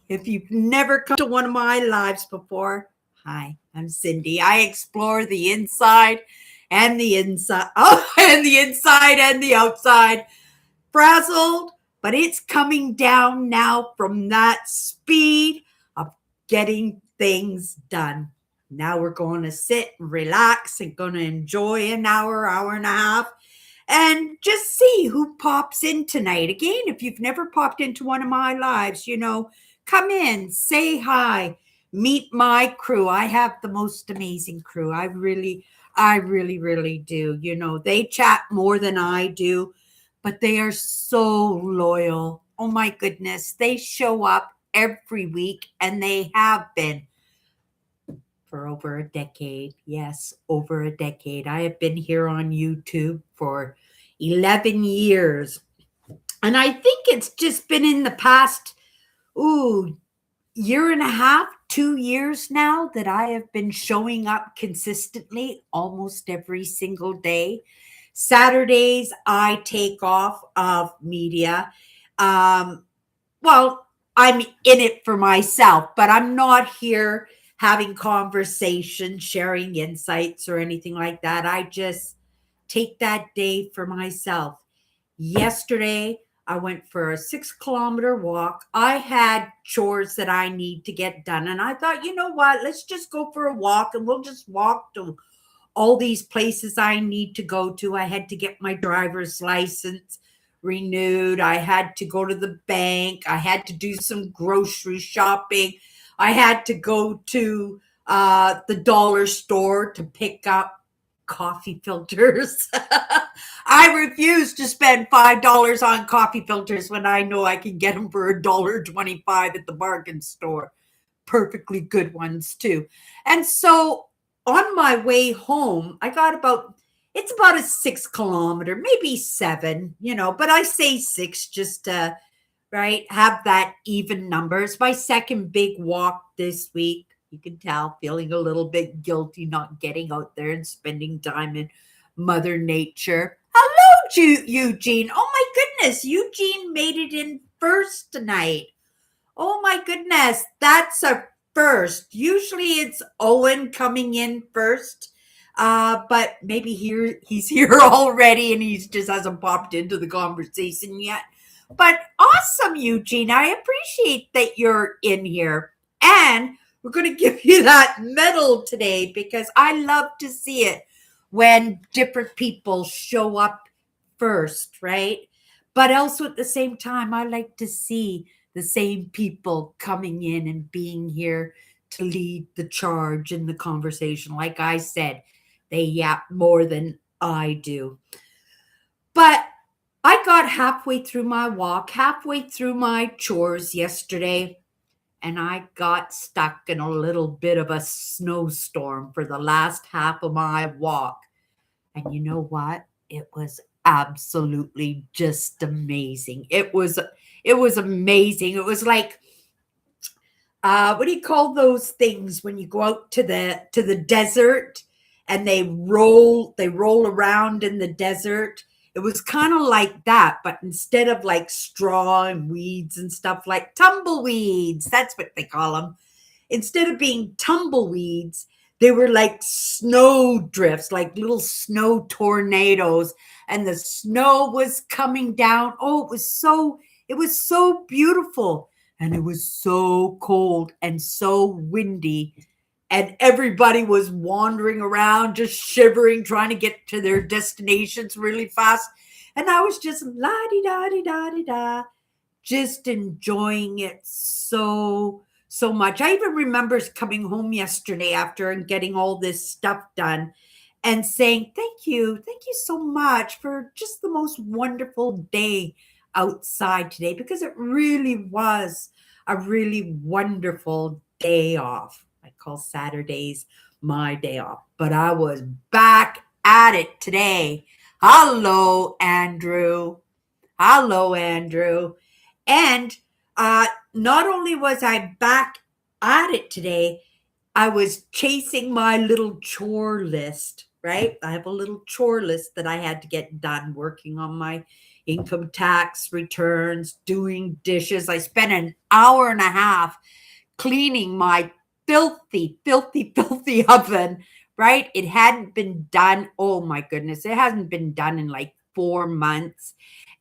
If you've never come to one of my lives before, hi, I'm Cindy. I explore the inside and the inside, and the inside and the outside. Frazzled, but it's coming down now from that speed of getting things done. Now we're going to sit and relax and going to enjoy an hour and a half and just see who pops in tonight. Again, if you've never popped into one of my lives, come in, say hi, meet my crew. I have the most amazing crew. I really do. They chat more than I do, but they are so loyal. Oh my goodness. They show up every week and they have been for over a decade. Yes, over a decade. I have been here on YouTube for 11 years. And I think it's just been in the past, year and a half, 2 years now that I have been showing up consistently almost every single day. Saturdays, I take off of media. Um, well, I'm in it for myself, but I'm not here having conversations, sharing insights, or anything like that. I just take that day for myself. Yesterday, I went for a 6 kilometer walk. I had chores that I need to get done. And I thought, you know what? Let's just go for a walk and we'll just walk to all these places I need to go to. I had to get my driver's license renewed. I had to go to the bank. I had to do some grocery shopping. I had to go to the dollar store to pick up coffee filters. I refuse to spend $5 on coffee filters when I know I can get them for $1.25 at the bargain store. Perfectly good ones too. And so on my way home, it's about a 6 kilometer, maybe seven, but I say six just to, right, have that even number. It's my second big walk this week. You can tell, feeling a little bit guilty not getting out there and spending time in Mother Nature. Hello, Eugene. Oh my goodness, Eugene made it in first tonight. Oh my goodness, that's a first. Usually it's Owen coming in first. But maybe he's here already and he's just hasn't popped into the conversation yet. But awesome, Eugene. I appreciate that you're in here. And we're going to give you that medal today because I love to see it when different people show up first, right? But also at the same time, I like to see the same people coming in and being here to lead the charge in the conversation. Like I said, they yap more than I do. But I got halfway through my walk, halfway through my chores yesterday, and I got stuck in a little bit of a snowstorm for the last half of my walk. And you know what? It was absolutely just amazing. It was amazing. It was like what do you call those things when you go out to the desert and they roll around in the desert? It was kind of like that, but instead of like straw and weeds and stuff, like tumbleweeds, that's what they call them. Instead of being tumbleweeds, they were like snow drifts, like little snow tornadoes, and the snow was coming down. Oh, it was so beautiful, and it was so cold and so windy, and everybody was wandering around, just shivering, trying to get to their destinations really fast. And I was just la di da di da di da, just enjoying it so much. I even remember coming home yesterday after and getting all this stuff done and saying, thank you so much for just the most wonderful day outside today, because it really was a really wonderful day off. I call Saturdays my day off, but I was back at it today. Hello, Andrew. Hello, Andrew. And not only was I back at it today, I was chasing my little chore list. right? I have a little chore list that I had to get done, working on my income tax returns, doing dishes. I spent an hour and a half cleaning my filthy, filthy, filthy oven, right? It hadn't been done. Oh my goodness. It hasn't been done in like 4 months.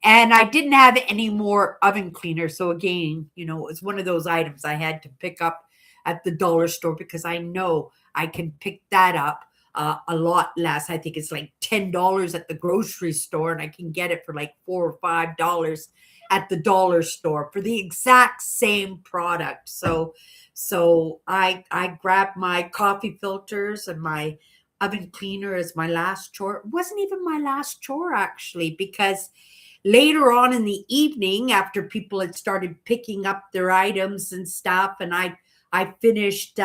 And I didn't have any more oven cleaner. So again, it was one of those items I had to pick up at the dollar store because I know I can pick that up a lot less. I think it's like $10 at the grocery store, and I can get it for like $4 or $5 at the dollar store for the exact same product. So I grabbed my coffee filters and my oven cleaner as my last chore. It wasn't even my last chore actually, because later on in the evening, after people had started picking up their items and stuff, and I finished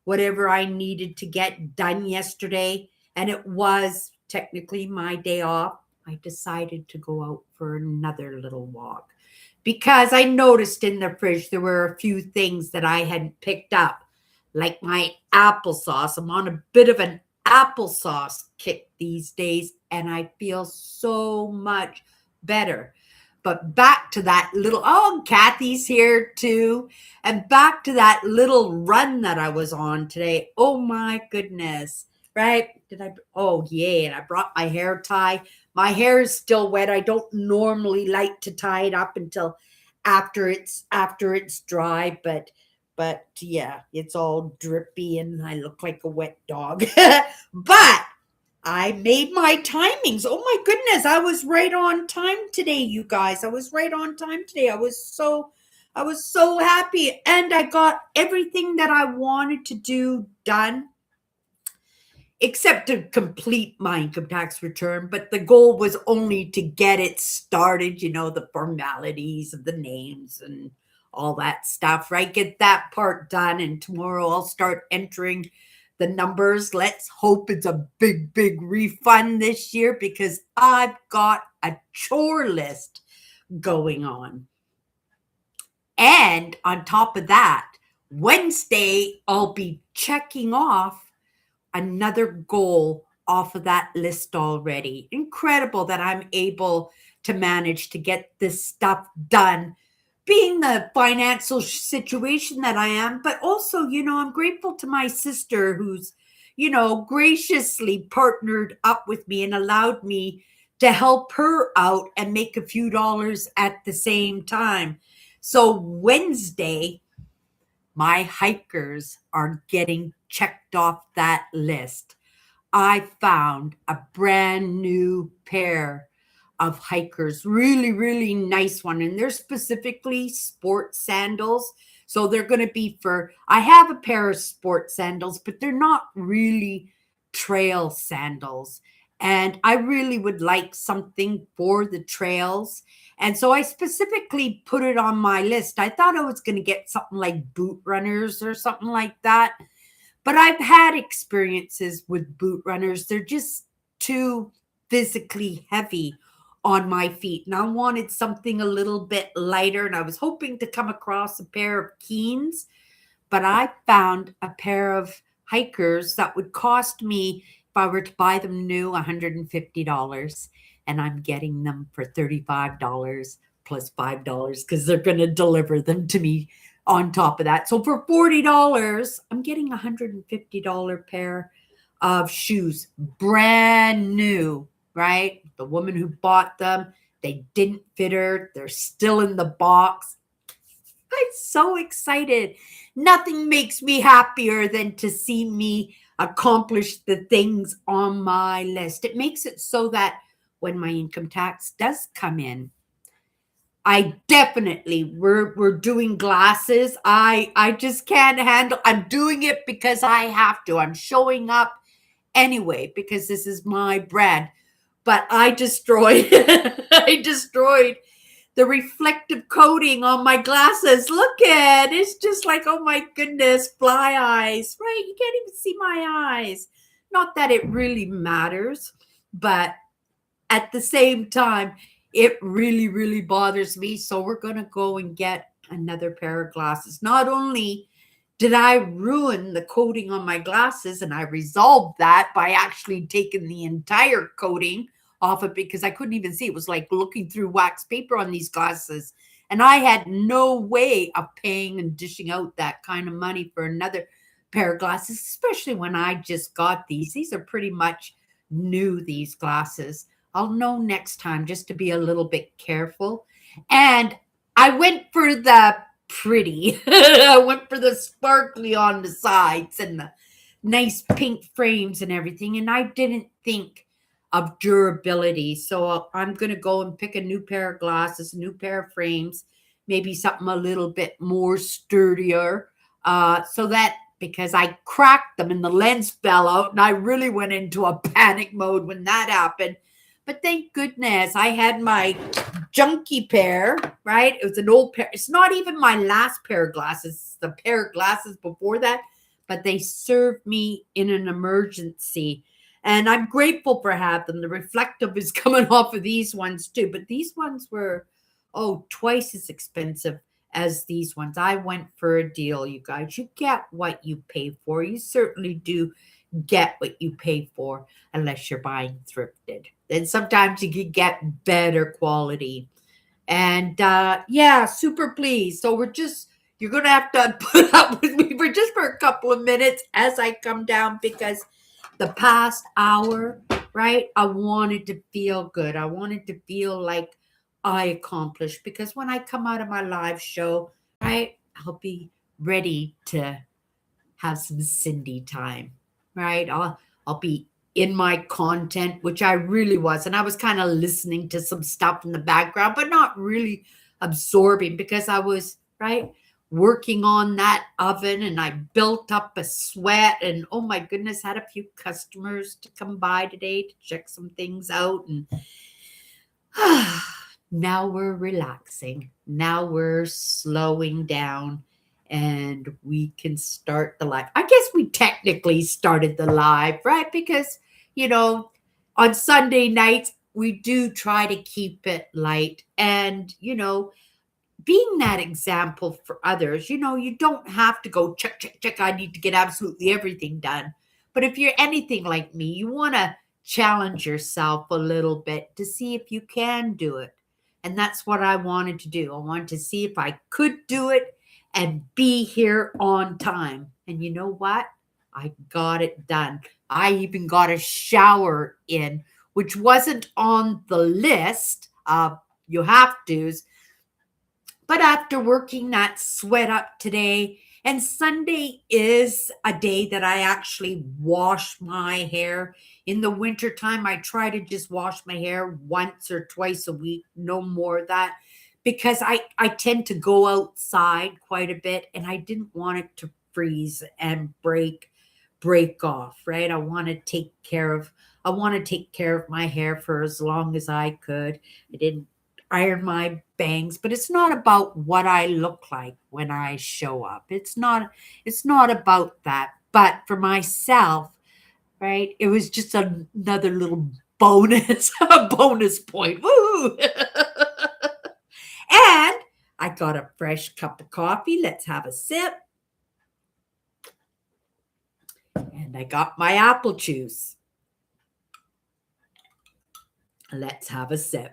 whatever I needed to get done yesterday, and it was technically my day off, I decided to go out for another little walk because I noticed in the fridge there were a few things that I hadn't picked up, like my applesauce. I'm on a bit of an applesauce kick these days, and I feel so much better. But back to that little, oh, Kathy's here too. And back to that little run that I was on today. Oh my goodness. Right? Oh, yeah. And I brought my hair tie. My hair is still wet. I don't normally like to tie it up until after it's dry, but yeah, it's all drippy and I look like a wet dog. But I made my timings. Oh my goodness, I was right on time today, you guys. I was right on time today. I was so happy, and I got everything that I wanted to do done except to complete my income tax return. But the goal was only to get it started, the formalities of the names and all that stuff, right? Get that part done. And tomorrow I'll start entering the numbers. Let's hope it's a big, big refund this year because I've got a chore list going on. And on top of that, Wednesday, I'll be checking off another goal off of that list already. Incredible that I'm able to manage to get this stuff done, being the financial situation that I am. But also, I'm grateful to my sister who's, graciously partnered up with me and allowed me to help her out and make a few dollars at the same time. So Wednesday, my hikers are getting checked off that list. I found a brand new pair of hikers, really, really nice one. And they're specifically sport sandals. So they're going to be I have a pair of sport sandals, but they're not really trail sandals. And I really would like something for the trails. And so I specifically put it on my list. I thought I was going to get something like boot runners or something like that. But I've had experiences with boot runners. They're just too physically heavy on my feet. And I wanted something a little bit lighter. And I was hoping to come across a pair of Keens. But I found a pair of hikers that would cost me, if I were to buy them new, $150. And I'm getting them for $35 plus $5 because they're going to deliver them to me on top of that. So for $40, I'm getting a $150 pair of shoes, brand new, right? The woman who bought them, they didn't fit her. They're still in the box. I'm so excited. Nothing makes me happier than to see me accomplish the things on my list. It makes it so that when my income tax does come in, I definitely we're doing glasses. I just can't handle. I'm doing it because I have to. I'm showing up anyway because this is my bread. But I destroyed I destroyed the reflective coating on my glasses. Look at it. It's just like, oh my goodness, fly eyes, right? You can't even see my eyes. Not that it really matters, but at the same time, it really, really bothers me. So we're going to go and get another pair of glasses. Not only did I ruin the coating on my glasses? And I resolved that by actually taking the entire coating off it because I couldn't even see. It was like looking through wax paper on these glasses. And I had no way of paying and dishing out that kind of money for another pair of glasses, especially when I just got these. These are pretty much new, these glasses. I'll know next time just to be a little bit careful. And I went for the pretty. I went for the sparkly on the sides and the nice pink frames and everything. And I didn't think of durability. So I'm going to go and pick a new pair of glasses, a new pair of frames, maybe something a little bit more sturdier. So that because I cracked them and the lens fell out and I really went into a panic mode when that happened. But thank goodness I had my junky pair, right? It was an old pair. It's not even my last pair of glasses, it's the pair of glasses before that, but they served me in an emergency. And I'm grateful for having them. The reflective is coming off of these ones too, but these ones were, oh, twice as expensive as these ones. I went for a deal, you guys. You get what you pay for. You certainly do get what you pay for unless you're buying thrifted. And sometimes you can get better quality. And yeah, super pleased. So you're gonna have to put up with me for a couple of minutes as I come down because the past hour, right? I wanted to feel good. I wanted to feel like I accomplished because when I come out of my live show, right, I'll be ready to have some Cindy time, right? I'll be in my content, which I really was, and I was kind of listening to some stuff in the background, but not really absorbing because I was right working on that oven, and I built up a sweat, and oh my goodness, had a few customers to come by today to check some things out, and now we're relaxing. Now we're slowing down and we can start the live. I guess we technically started the live, right? Because, you know, on Sunday nights, we do try to keep it light and, being that example for others. You don't have to go check, check, check. I need to get absolutely everything done. But if you're anything like me, you want to challenge yourself a little bit to see if you can do it. And that's what I wanted to do. I wanted to see if I could do it and be here on time. And you know what? I got it done. I even got a shower in, which wasn't on the list of you have to's. But after working that sweat up today, and Sunday is a day that I actually wash my hair. In the wintertime, I try to just wash my hair once or twice a week, no more of that, because I tend to go outside quite a bit and I didn't want it to freeze and break off, right? I want to take care of my hair for as long as I could. I didn't iron my bangs, but it's not about what I look like when I show up. It's not about that. But for myself, right? It was just another little bonus, a bonus point. Woo! And I got a fresh cup of coffee. Let's have a sip. And I got my apple juice. Let's have a sip.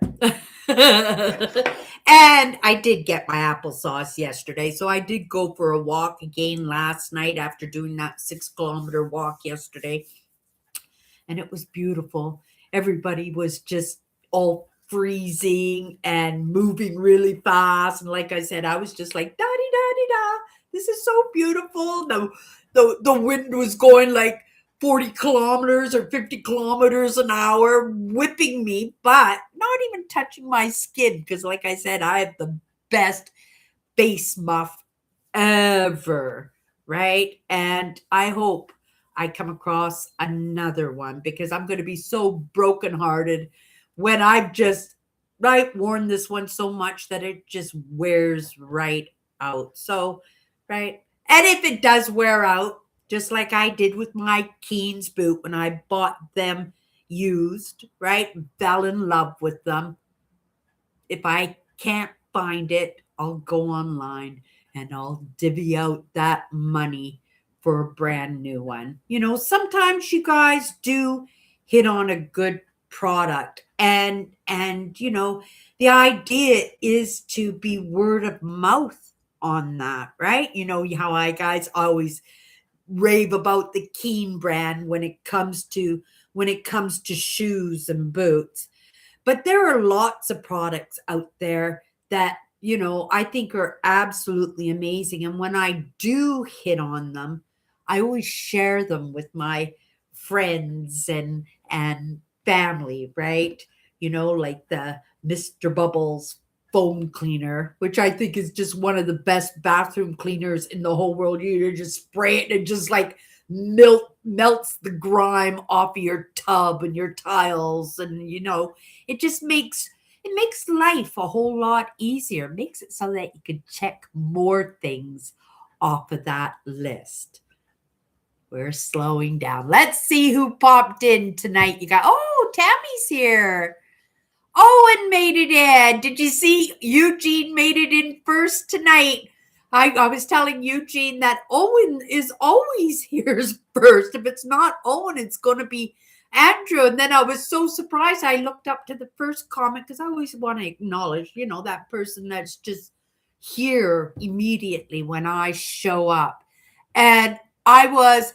And I did get my applesauce yesterday. So I did go for a walk again last night after doing that 6-kilometer walk yesterday. And it was beautiful. Everybody was just all freezing and moving really fast. And like I said, I was just like, da di da di da. This is so beautiful. The wind was going like 40 kilometers or 50 kilometers an hour, whipping me, but not even touching my skin. Because, like I said, I have the best face muff ever, right? And I hope I come across another one because I'm going to be so brokenhearted when I've just worn this one so much that it just wears right out. So, right. And if it does wear out, just like I did with my Keen's boot when I bought them used, right? Fell in love with them. If I can't find it, I'll go online and I'll divvy out that money for a brand new one. Sometimes you guys do hit on a good product, and the idea is to be word of mouth on that, right? You know how I guys always rave about the Keen brand when it comes to shoes and boots. But there are lots of products out there that, I think are absolutely amazing. And when I do hit on them, I always share them with my friends and family, right? Like the Mr. Bubbles foam cleaner, which I think is just one of the best bathroom cleaners in the whole world. You just spray it and it just like melts the grime off of your tub and your tiles, and it makes life a whole lot easier. It makes it so that you can check more things off of that list. We're slowing down. Let's see who popped in tonight. Tammy's here. Owen made it in. Did you see Eugene made it in first tonight? I was telling Eugene that Owen is always here first. If it's not Owen, it's going to be Andrew. And then I was so surprised. I looked up to the first comment because I always want to acknowledge, that person that's just here immediately when I show up. And I was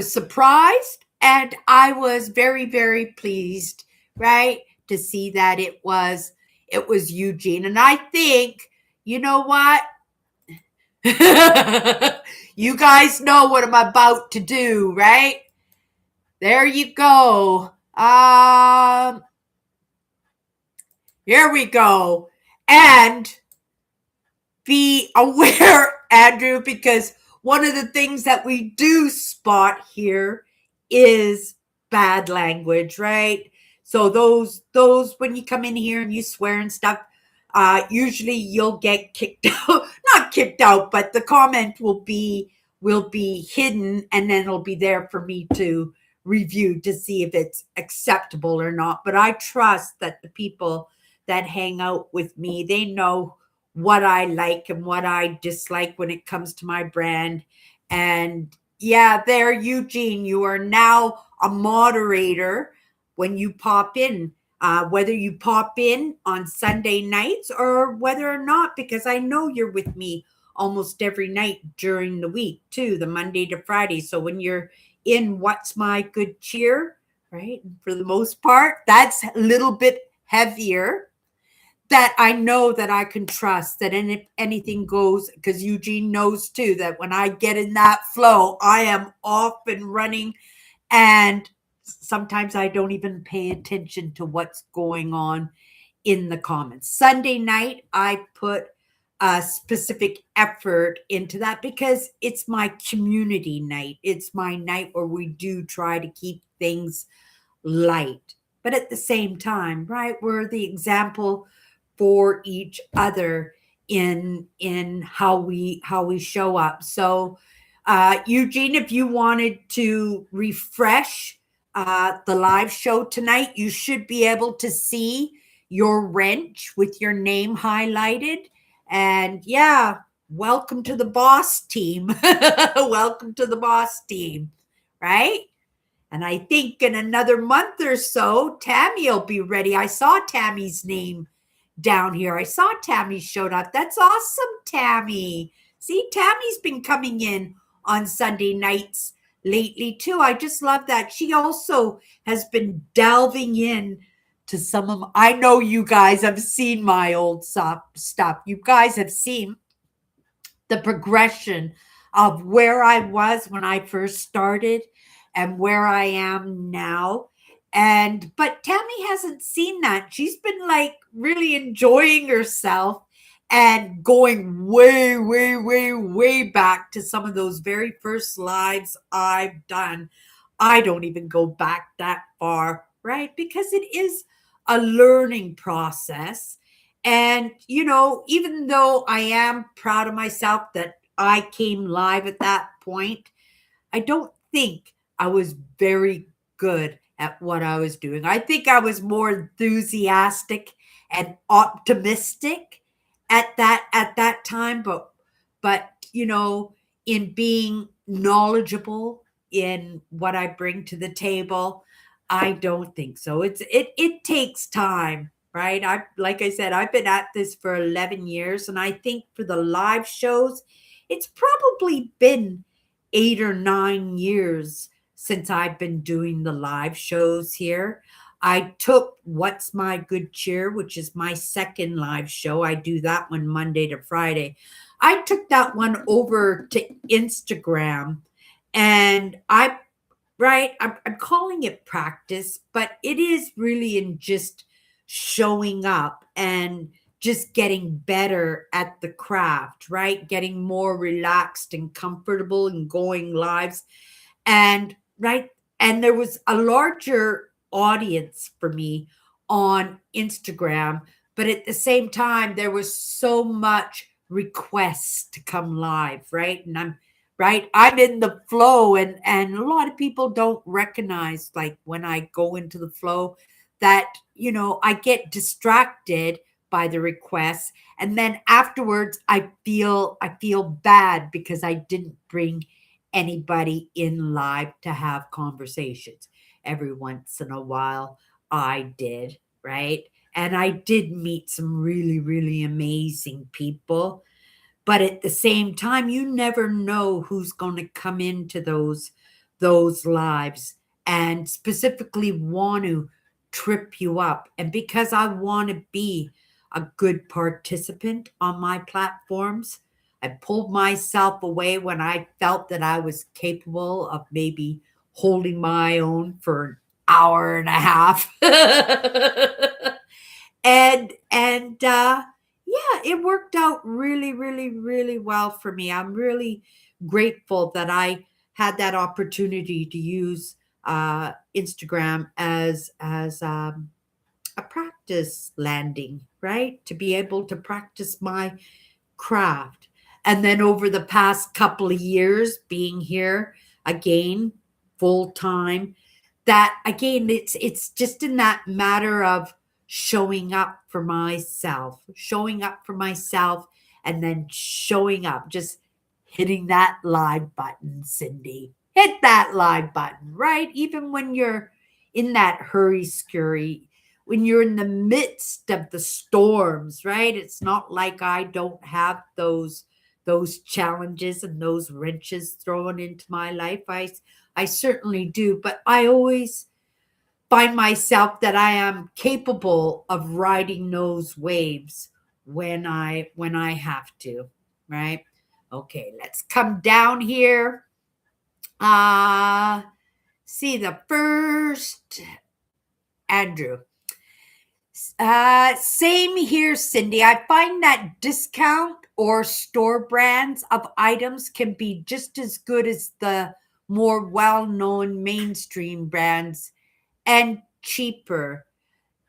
surprised, and I was very, very pleased, right, to see that it was Eugene. And I think, you know what? You guys know what I'm about to do, right? There you go. Here we go. And be aware, Andrew, because one of the things that we do spot here is bad language, right? So those when you come in here and you swear and stuff, usually you'll get kicked out. Not kicked out, but the comment will be hidden, and then it'll be there for me to review to see if it's acceptable or not. But I trust that the people that hang out with me, they know what I like and what I dislike when it comes to my brand. And yeah, there, Eugene, you are now a moderator when you pop in, whether you pop in on Sunday nights or whether or not, because I know you're with me almost every night during the week too, the Monday to Friday. So when you're in What's My Good Cheer, right, for the most part, that's a little bit heavier, that I know that I can trust that if anything goes, because Eugene knows too that when I get in that flow, I am off and running, and sometimes I don't even pay attention to what's going on in the comments. Sunday night, I put a specific effort into that because it's my community night. It's my night where we do try to keep things light. But at the same time, right, we're the example for each other in how we show up. So Eugene, if you wanted to refresh the live show tonight, you should be able to see your wrench with your name highlighted. And yeah, welcome to the boss team. Welcome to the boss team, right? And I think in another month or so, Tammy will be ready. I saw Tammy's name down here. I saw Tammy showed up. That's awesome, Tammy. See, Tammy's been coming in on Sunday nights lately too. I just love that. She also has been delving in to some of I know you guys have seen my old stuff. You guys have seen the progression of where I was when I first started and where I am now. But Tammy hasn't seen that. She's been like really enjoying herself and going way, way, way, way back to some of those very first lives I've done. I don't even go back that far, right? Because it is a learning process. And, even though I am proud of myself that I came live at that point, I don't think I was very good at what I was doing. I think I was more enthusiastic and optimistic at that time, but but in being knowledgeable in what I bring to the table, I don't think so. It takes time, right? I Like I said, I've been at this for 11 years, and I think for the live shows, it's probably been 8 or 9 years since I've been doing the live shows here. I took What's My Good Cheer, which is my second live show. I do that one Monday to Friday. I took that one over to Instagram, and I'm calling it practice, but it is really in just showing up and just getting better at the craft, right? Getting more relaxed and comfortable and going lives. And right, and there was a larger audience for me on Instagram, but at the same time there was so much requests to come live, right? And I'm in the flow, and a lot of people don't recognize, like, when I go into the flow, that I get distracted by the requests, and then afterwards I feel bad because I didn't bring anybody in live to have conversations. Every once in a while, I did, right? And I did meet some really, really amazing people. But at the same time, you never know who's going to come into those lives and specifically want to trip you up. And because I want to be a good participant on my platforms, I pulled myself away when I felt that I was capable of maybe holding my own for an hour and a half. And yeah, it worked out really, really, really well for me. I'm really grateful that I had that opportunity to use Instagram as a practice landing, right? To be able to practice my craft. And then over the past couple of years being here again full time, that again, it's just in that matter of showing up for myself, and then showing up, just hitting that live button, Cindy. Hit that live button, right? Even when you're in that hurry scurry, when you're in the midst of the storms, right? It's not like I don't have those challenges and those wrenches thrown into my life. I certainly do, but I always find myself that I am capable of riding those waves when I have to, right? Okay, let's come down here. Uh See the first Andrew. Same here, Cindy. I find that discount or store brands of items can be just as good as the more well-known mainstream brands, and cheaper.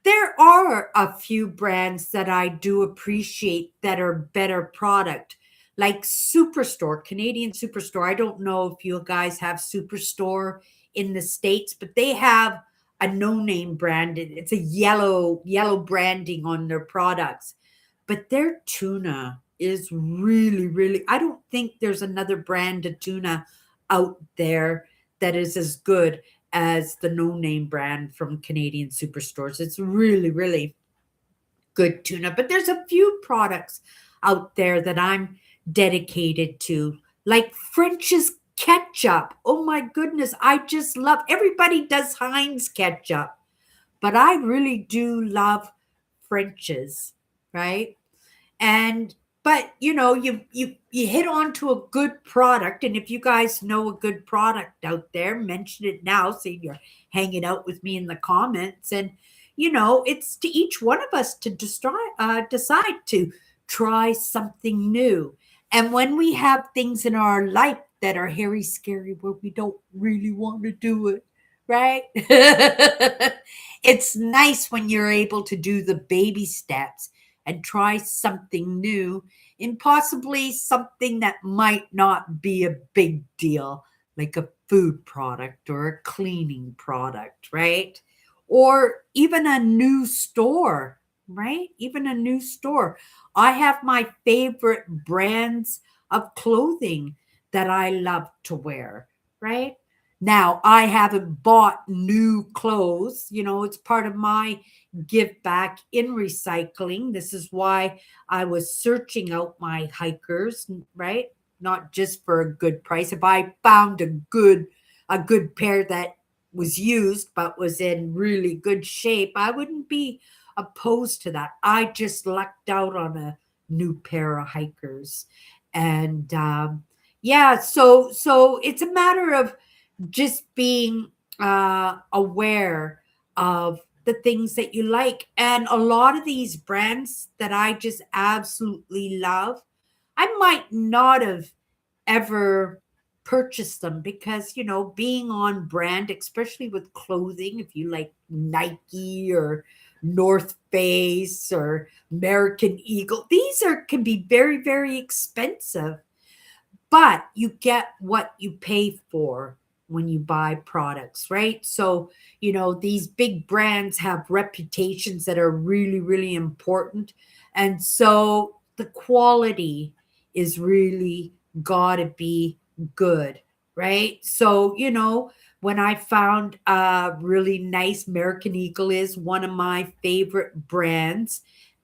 There are a few brands that I do appreciate that are better product, like Superstore, Canadian Superstore. I don't know if you guys have Superstore in the States, but they have a no-name brand. It's a yellow branding on their products. But their tuna is really, really, I don't think there's another brand of tuna out there that is as good as the no name brand from Canadian superstores. It's really, really good tuna. But there's a few products out there that I'm dedicated to, like French's ketchup. Oh my goodness, I just love, everybody does Heinz ketchup, but I really do love French's, right? And but you hit on to a good product, and if you guys know a good product out there, mention it now, so you're hanging out with me in the comments. And it's to each one of us to decide to try something new. And when we have things in our life that are hairy scary, where we don't really want to do it, right? It's nice when you're able to do the baby steps and try something new, and possibly something that might not be a big deal, like a food product or a cleaning product, right? Or even a new store, right? Even a new store. I have my favorite brands of clothing that I love to wear, right? Now, I haven't bought new clothes. It's part of my give back in recycling. This is why I was searching out my hikers, right? Not just for a good price. If I found a good pair that was used but was in really good shape, I wouldn't be opposed to that. I just lucked out on a new pair of hikers. And yeah, so it's a matter of just being aware of the things that you like. And a lot of these brands that I just absolutely love, I might not have ever purchased them because, being on brand, especially with clothing, if you like Nike or North Face or American Eagle, these are can be very, very expensive, but you get what you pay for when you buy products, right? So, these big brands have reputations that are really, really important. And so the quality is really got to be good, right? So, when I found a really nice, American Eagle is one of my favorite brands.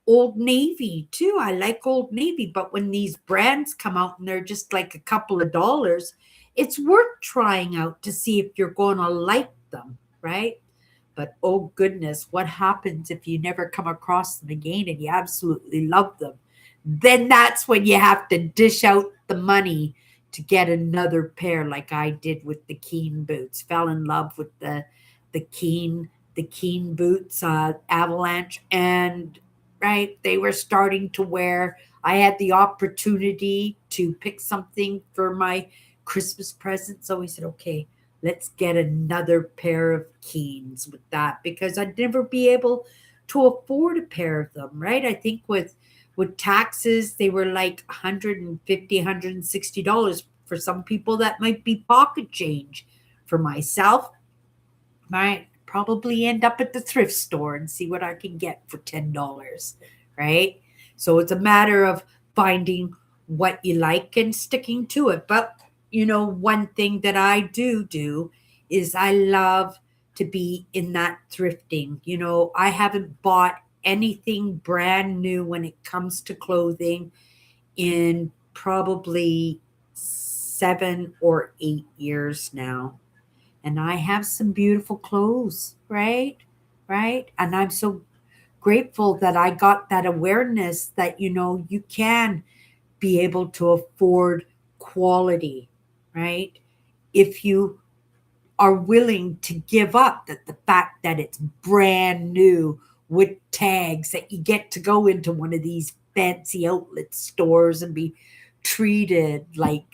Old Navy too. I like Old Navy, but when these brands come out and they're just like a couple of dollars, it's worth trying out to see if you're going to like them, right? But oh goodness, what happens if you never come across them again and you absolutely love them? Then that's when you have to dish out the money to get another pair, like I did with the Keen boots. Fell in love with the Keen boots, Avalanche, and right, they were starting to wear. I had the opportunity to pick something for my Christmas present, so we said, okay, let's get another pair of Keens with that because I'd never be able to afford a pair of them, right? I think with taxes, they were like 150, $160. For some people, that might be pocket change. For myself, might probably end up at the thrift store and see what I can get for $10, right? So it's a matter of finding what you like and sticking to it. But one thing that I do is I love to be in that thrifting. I haven't bought anything brand new when it comes to clothing in probably 7 or 8 years now, and I have some beautiful clothes, right? Right? And I'm so grateful that I got that awareness that, you can be able to afford quality, right? If you are willing to give up that the fact that it's brand new with tags, that you get to go into one of these fancy outlet stores and be treated like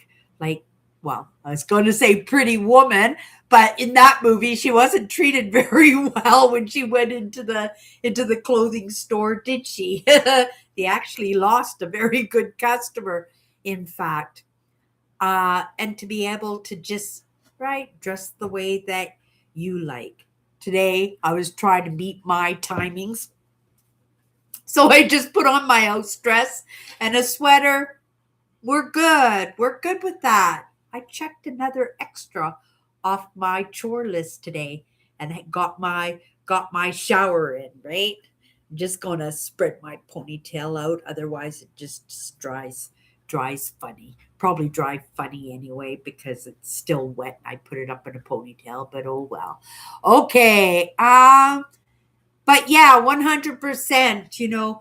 well, I was going to say Pretty Woman, but in that movie she wasn't treated very well when she went into the clothing store, did she? They actually lost a very good customer, in fact. And to be able to just right dress the way that you like. Today I was trying to meet my timings, so I just put on my house dress and a sweater. We're good with that. I checked another extra off my chore list today and got my shower in, right? I'm just gonna spread my ponytail out, otherwise it just dries funny. Probably dry funny anyway because it's still wet. I put it up in a ponytail, but oh well. Okay. But yeah, 100%,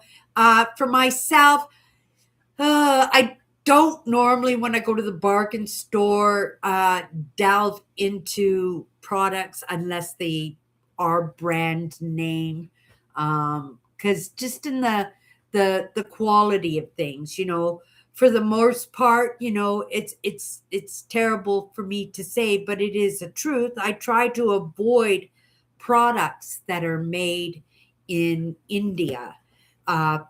for myself, I don't normally, when I go to the bargain store, delve into products unless they are brand name. Because just in the quality of things, for the most part, it's terrible for me to say, but it is a truth. I try to avoid products that are made in India,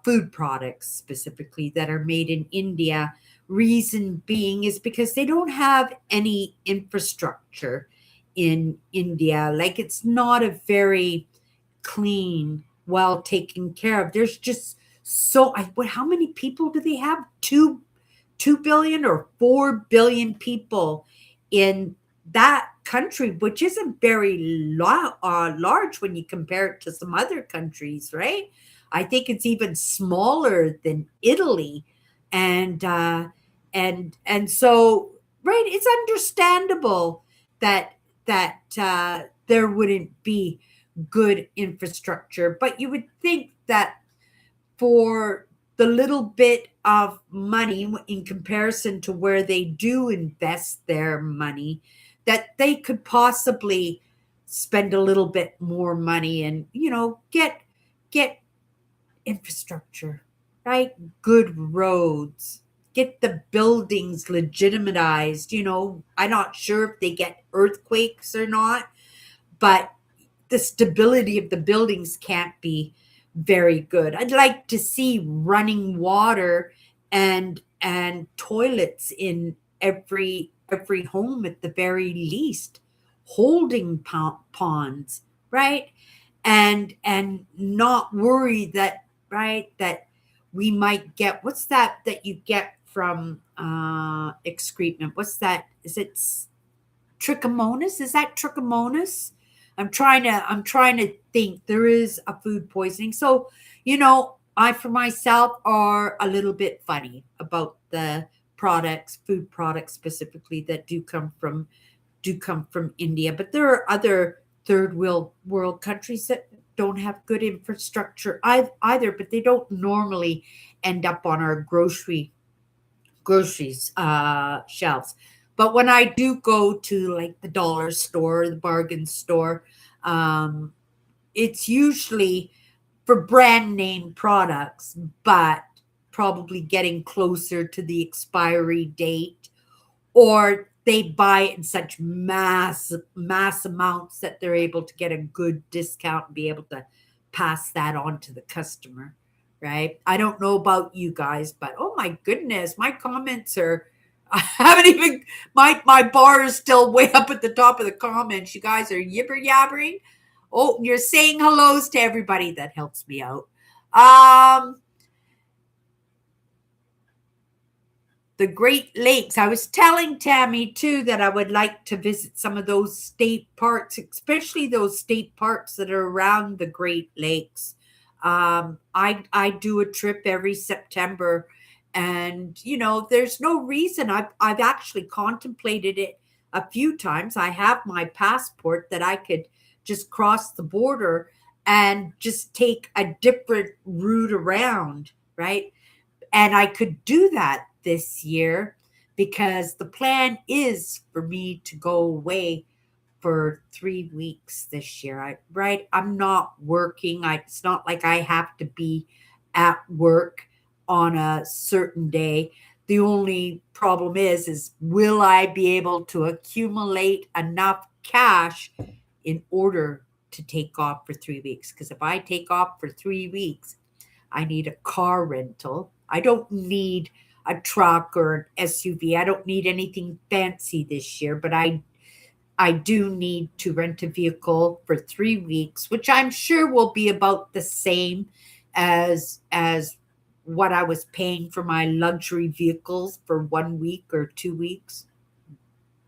food products specifically that are made in India. Reason being is because they don't have any infrastructure in India. Like it's not a very clean, well taken care of. There's just how many people do they have? 2 billion or 4 billion people in that country, which isn't very large when you compare it to some other countries, right? I think it's even smaller than Italy, and so right, it's understandable that there wouldn't be good infrastructure, but you would think that for the little bit of money in comparison to where they do invest their money, that they could possibly spend a little bit more money and get infrastructure, right? Good roads, get the buildings legitimatized. I'm not sure if they get earthquakes or not, but the stability of the buildings can't be very good. I'd like to see running water and toilets in every home at the very least, holding ponds, right? And not worry that, right, that we might get, what's that you get from excrement? What's that? Is it trichomonas? Is that trichomonas? I'm trying to think. There is a food poisoning. So, I for myself are a little bit funny about the products, food products specifically, that do come from India. But there are other third world countries that don't have good infrastructure either, but they don't normally end up on our groceries shelves. But when I do go to like the dollar store, the bargain store, um, it's usually for brand name products, but probably getting closer to the expiry date, or they buy it in such mass amounts that they're able to get a good discount and be able to pass that on to the customer, right? I don't know about you guys, but oh my goodness, my comments are, I haven't even, my bar is still way up at the top of the comments. You guys are yibber yabbering. Oh, you're saying hellos to everybody. That helps me out. um the Great Lakes. I was telling Tammy too that I would like to visit some of those state parks, especially those state parks that are around the Great Lakes. I do a trip every September, and there's no reason. I've actually contemplated it a few times. I have my passport that I could just cross the border and just take a different route around, right? And I could do that this year because the plan is for me to go away for 3 weeks this year. Right? I'm not working. It's not like I have to be at work on a certain day. The only problem is will I be able to accumulate enough cash in order to take off for 3 weeks? Because if I take off for 3 weeks, I need a car rental. I don't need a truck or an SUV. I don't need anything fancy this year, but I do need to rent a vehicle for 3 weeks, which I'm sure will be about the same as what I was paying for my luxury vehicles for 1 week or 2 weeks.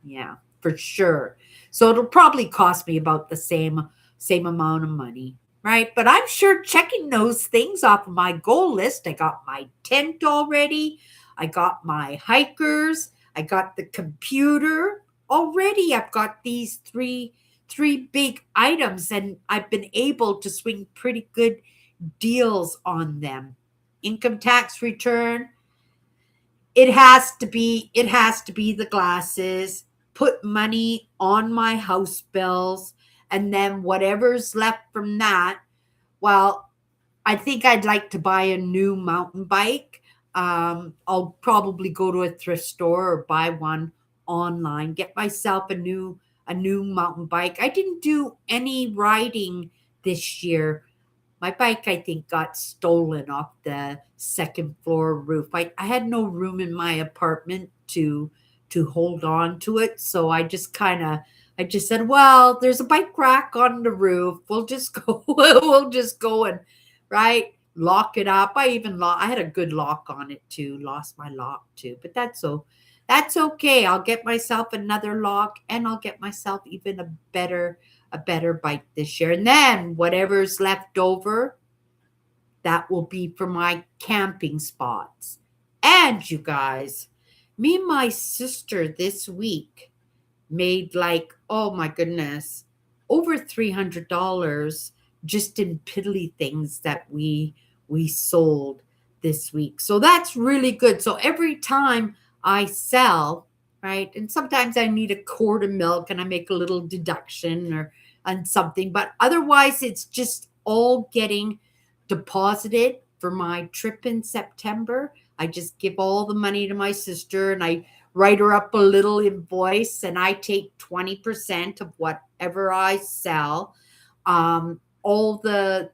Yeah, for sure. So it'll probably cost me about the same amount of money, right? But I'm sure checking those things off of my goal list. I got my tent already. I got my hikers. I got the computer already. I've got these three big items, and I've been able to swing pretty good deals on them. Income tax return, it has to be the glasses. Put money on my house bills, and then whatever's left from that, well, I think I'd like to buy a new mountain bike. I'll probably go to a thrift store or buy one online, get myself a new mountain bike. I didn't do any riding this year. My bike, I think, got stolen off the second floor roof. I had no room in my apartment to hold on to it, so I just said, "Well, there's a bike rack on the roof. We'll just go. We'll just go and right." lock it up. I had a good lock on it too. Lost my lock too, but that's okay. I'll get myself another lock, and I'll get myself even a better bike this year. And then whatever's left over, that will be for my camping spots. And you guys, me and my sister this week made, like, oh my goodness, over $300 just in piddly things that we sold this week. So that's really good. So every time I sell, right, and sometimes I need a quart of milk and I make a little deduction or on something, but otherwise it's just all getting deposited for my trip in September. I just give all the money to my sister, and I write her up a little invoice, and I take 20% of whatever I sell. All the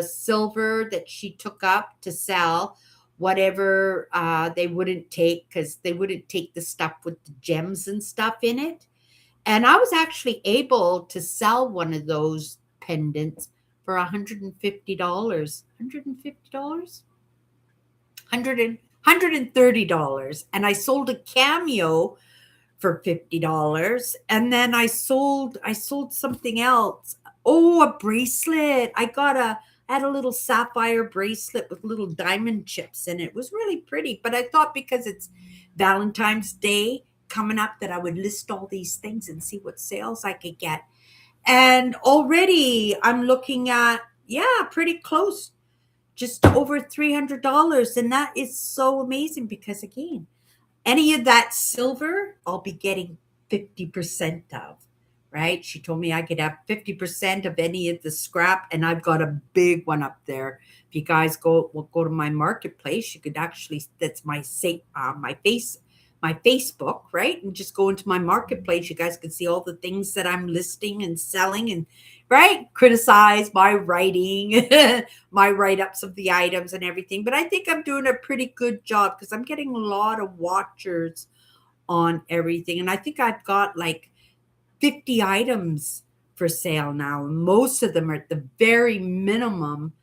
silver that she took up to sell, whatever they wouldn't take, because they wouldn't take the stuff with the gems and stuff in it. And I was actually able to sell one of those pendants for $150. $150? 130. And I sold a cameo for $50. And then I sold something else. Oh, a bracelet. I had a little sapphire bracelet with little diamond chips in it. It was really pretty. But I thought, because it's Valentine's Day coming up, that I would list all these things and see what sales I could get. And already I'm looking at, yeah, pretty close, just over $300. And that is so amazing, because again, any of that silver, I'll be getting 50% of, right? She told me I could have 50% of any of the scrap, and I've got a big one up there. If you guys go to my marketplace, you could actually, that's my Facebook, right? And just go into my marketplace. You guys can see all the things that I'm listing and selling, and right, criticize my writing, my write-ups of the items and everything. But I think I'm doing a pretty good job, because I'm getting a lot of watchers on everything. And I think I've got like 50 items for sale now. And most of them are at the very minimum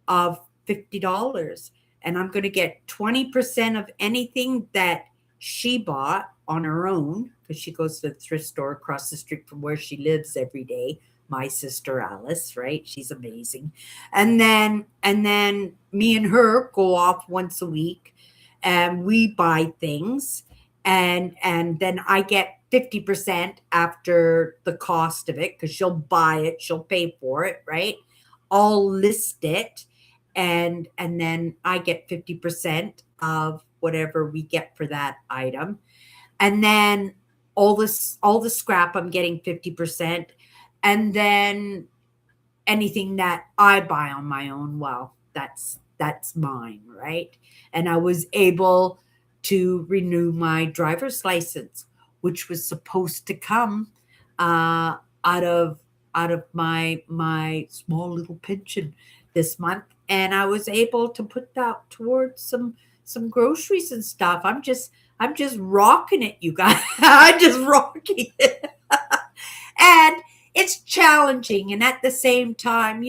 of $50. And I'm going to get 20% of anything that she bought on her own, because she goes to the thrift store across the street from where she lives every day. My sister Alice, right? She's amazing. And then me and her go off once a week, and we buy things, and then I get 50% after the cost of it, because she'll buy it, she'll pay for it, right? I'll list it, and then I get 50% of whatever we get for that item. And then all the scrap, I'm getting 50%. And then anything that I buy on my own, well, that's mine, right? And I was able to renew my driver's license, which was supposed to come out of my small little pension this month, and I was able to put that towards some groceries and stuff. I'm just rocking it, you guys. I'm just rocking it. And it's challenging, and at the same time,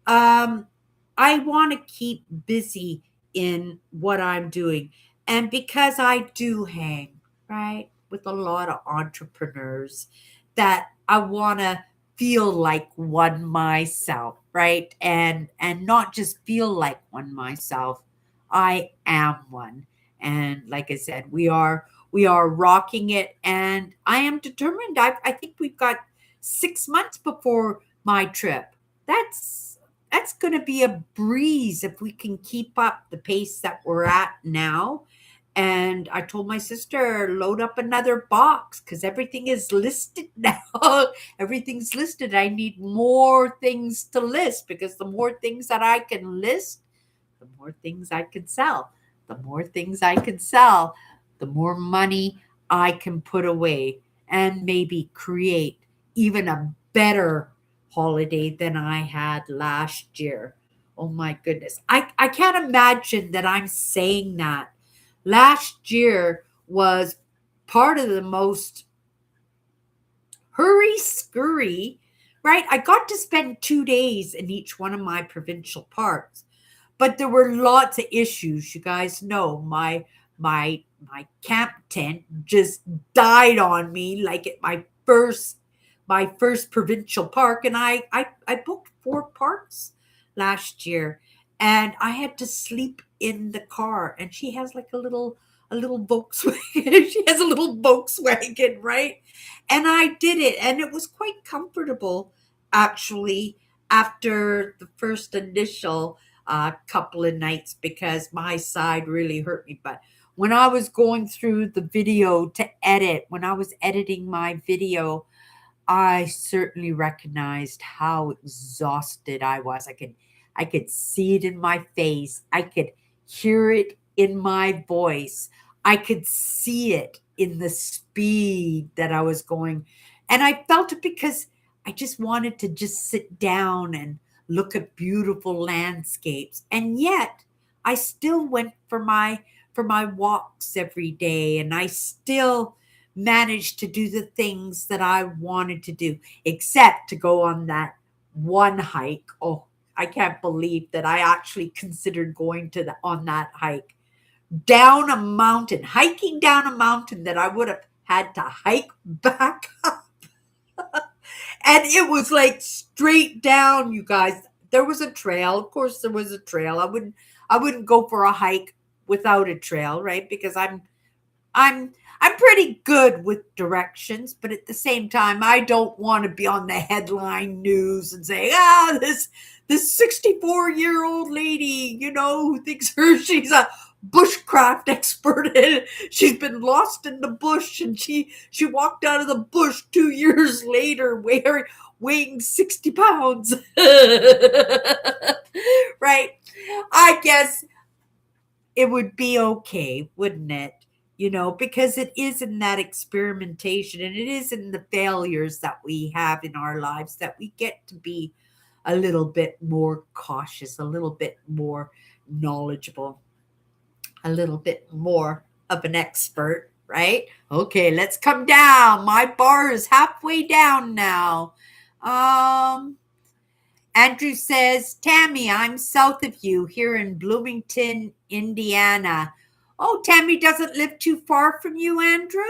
um, I want to keep busy in what I'm doing. And because I do hang, right, with a lot of entrepreneurs, that I want to feel like one myself, right? And not just feel like one myself. I am one. And like I said, we are rocking it, and I am determined. I think we've got 6 months before my trip. That's going to be a breeze if we can keep up the pace that we're at now. And I told my sister, load up another box, because everything is listed now. Everything's listed. I need more things to list, because the more things that I can list, the more things I can sell. The more things I can sell, the more money I can put away, and maybe create even a better holiday than I had last year. Oh my goodness. I can't imagine that I'm saying that. Last year was part of the most hurry scurry, right? I got to spend 2 days in each one of my provincial parks. but there were lots of issues. You guys know my camp tent just died on me like at my first provincial park, and I booked 4 parks last year, and I had to sleep in the car. And she has like a little Volkswagen. She has a little Volkswagen, right? And I did it, and it was quite comfortable actually after the first initial couple of nights because my side really hurt me. But when I was going through the video to edit, when I was editing my video, I certainly recognized how exhausted I was. I could see it in my face. I could hear it in my voice. I could see it in the speed that I was going. And I felt it because I just wanted to just sit down and look at beautiful landscapes. And yet I still went for my walks every day, and I still managed to do the things that I wanted to do, except to go on that one hike. Oh, I can't believe that I actually considered going on that hike down a mountain, hiking down a mountain that I would have had to hike back up. And it was like straight down, you guys. There was a trail. Of course there was a trail. I wouldn't go for a hike without a trail, right? Because I'm pretty good with directions, but at the same time, I don't want to be on the headline news and say, this 64-year-old lady, who thinks she's a bushcraft expert and she's been lost in the bush, and she walked out of the bush 2 years later weighing 60 pounds. Right? I guess it would be okay, wouldn't it? Because it is in that experimentation, and it is in the failures that we have in our lives that we get to be a little bit more cautious, a little bit more knowledgeable, a little bit more of an expert, right? Okay, let's come down. My bar is halfway down now. Um, Andrew says, Tammy, I'm south of you here in Bloomington, Indiana. Oh, Tammy doesn't live too far from you, Andrew?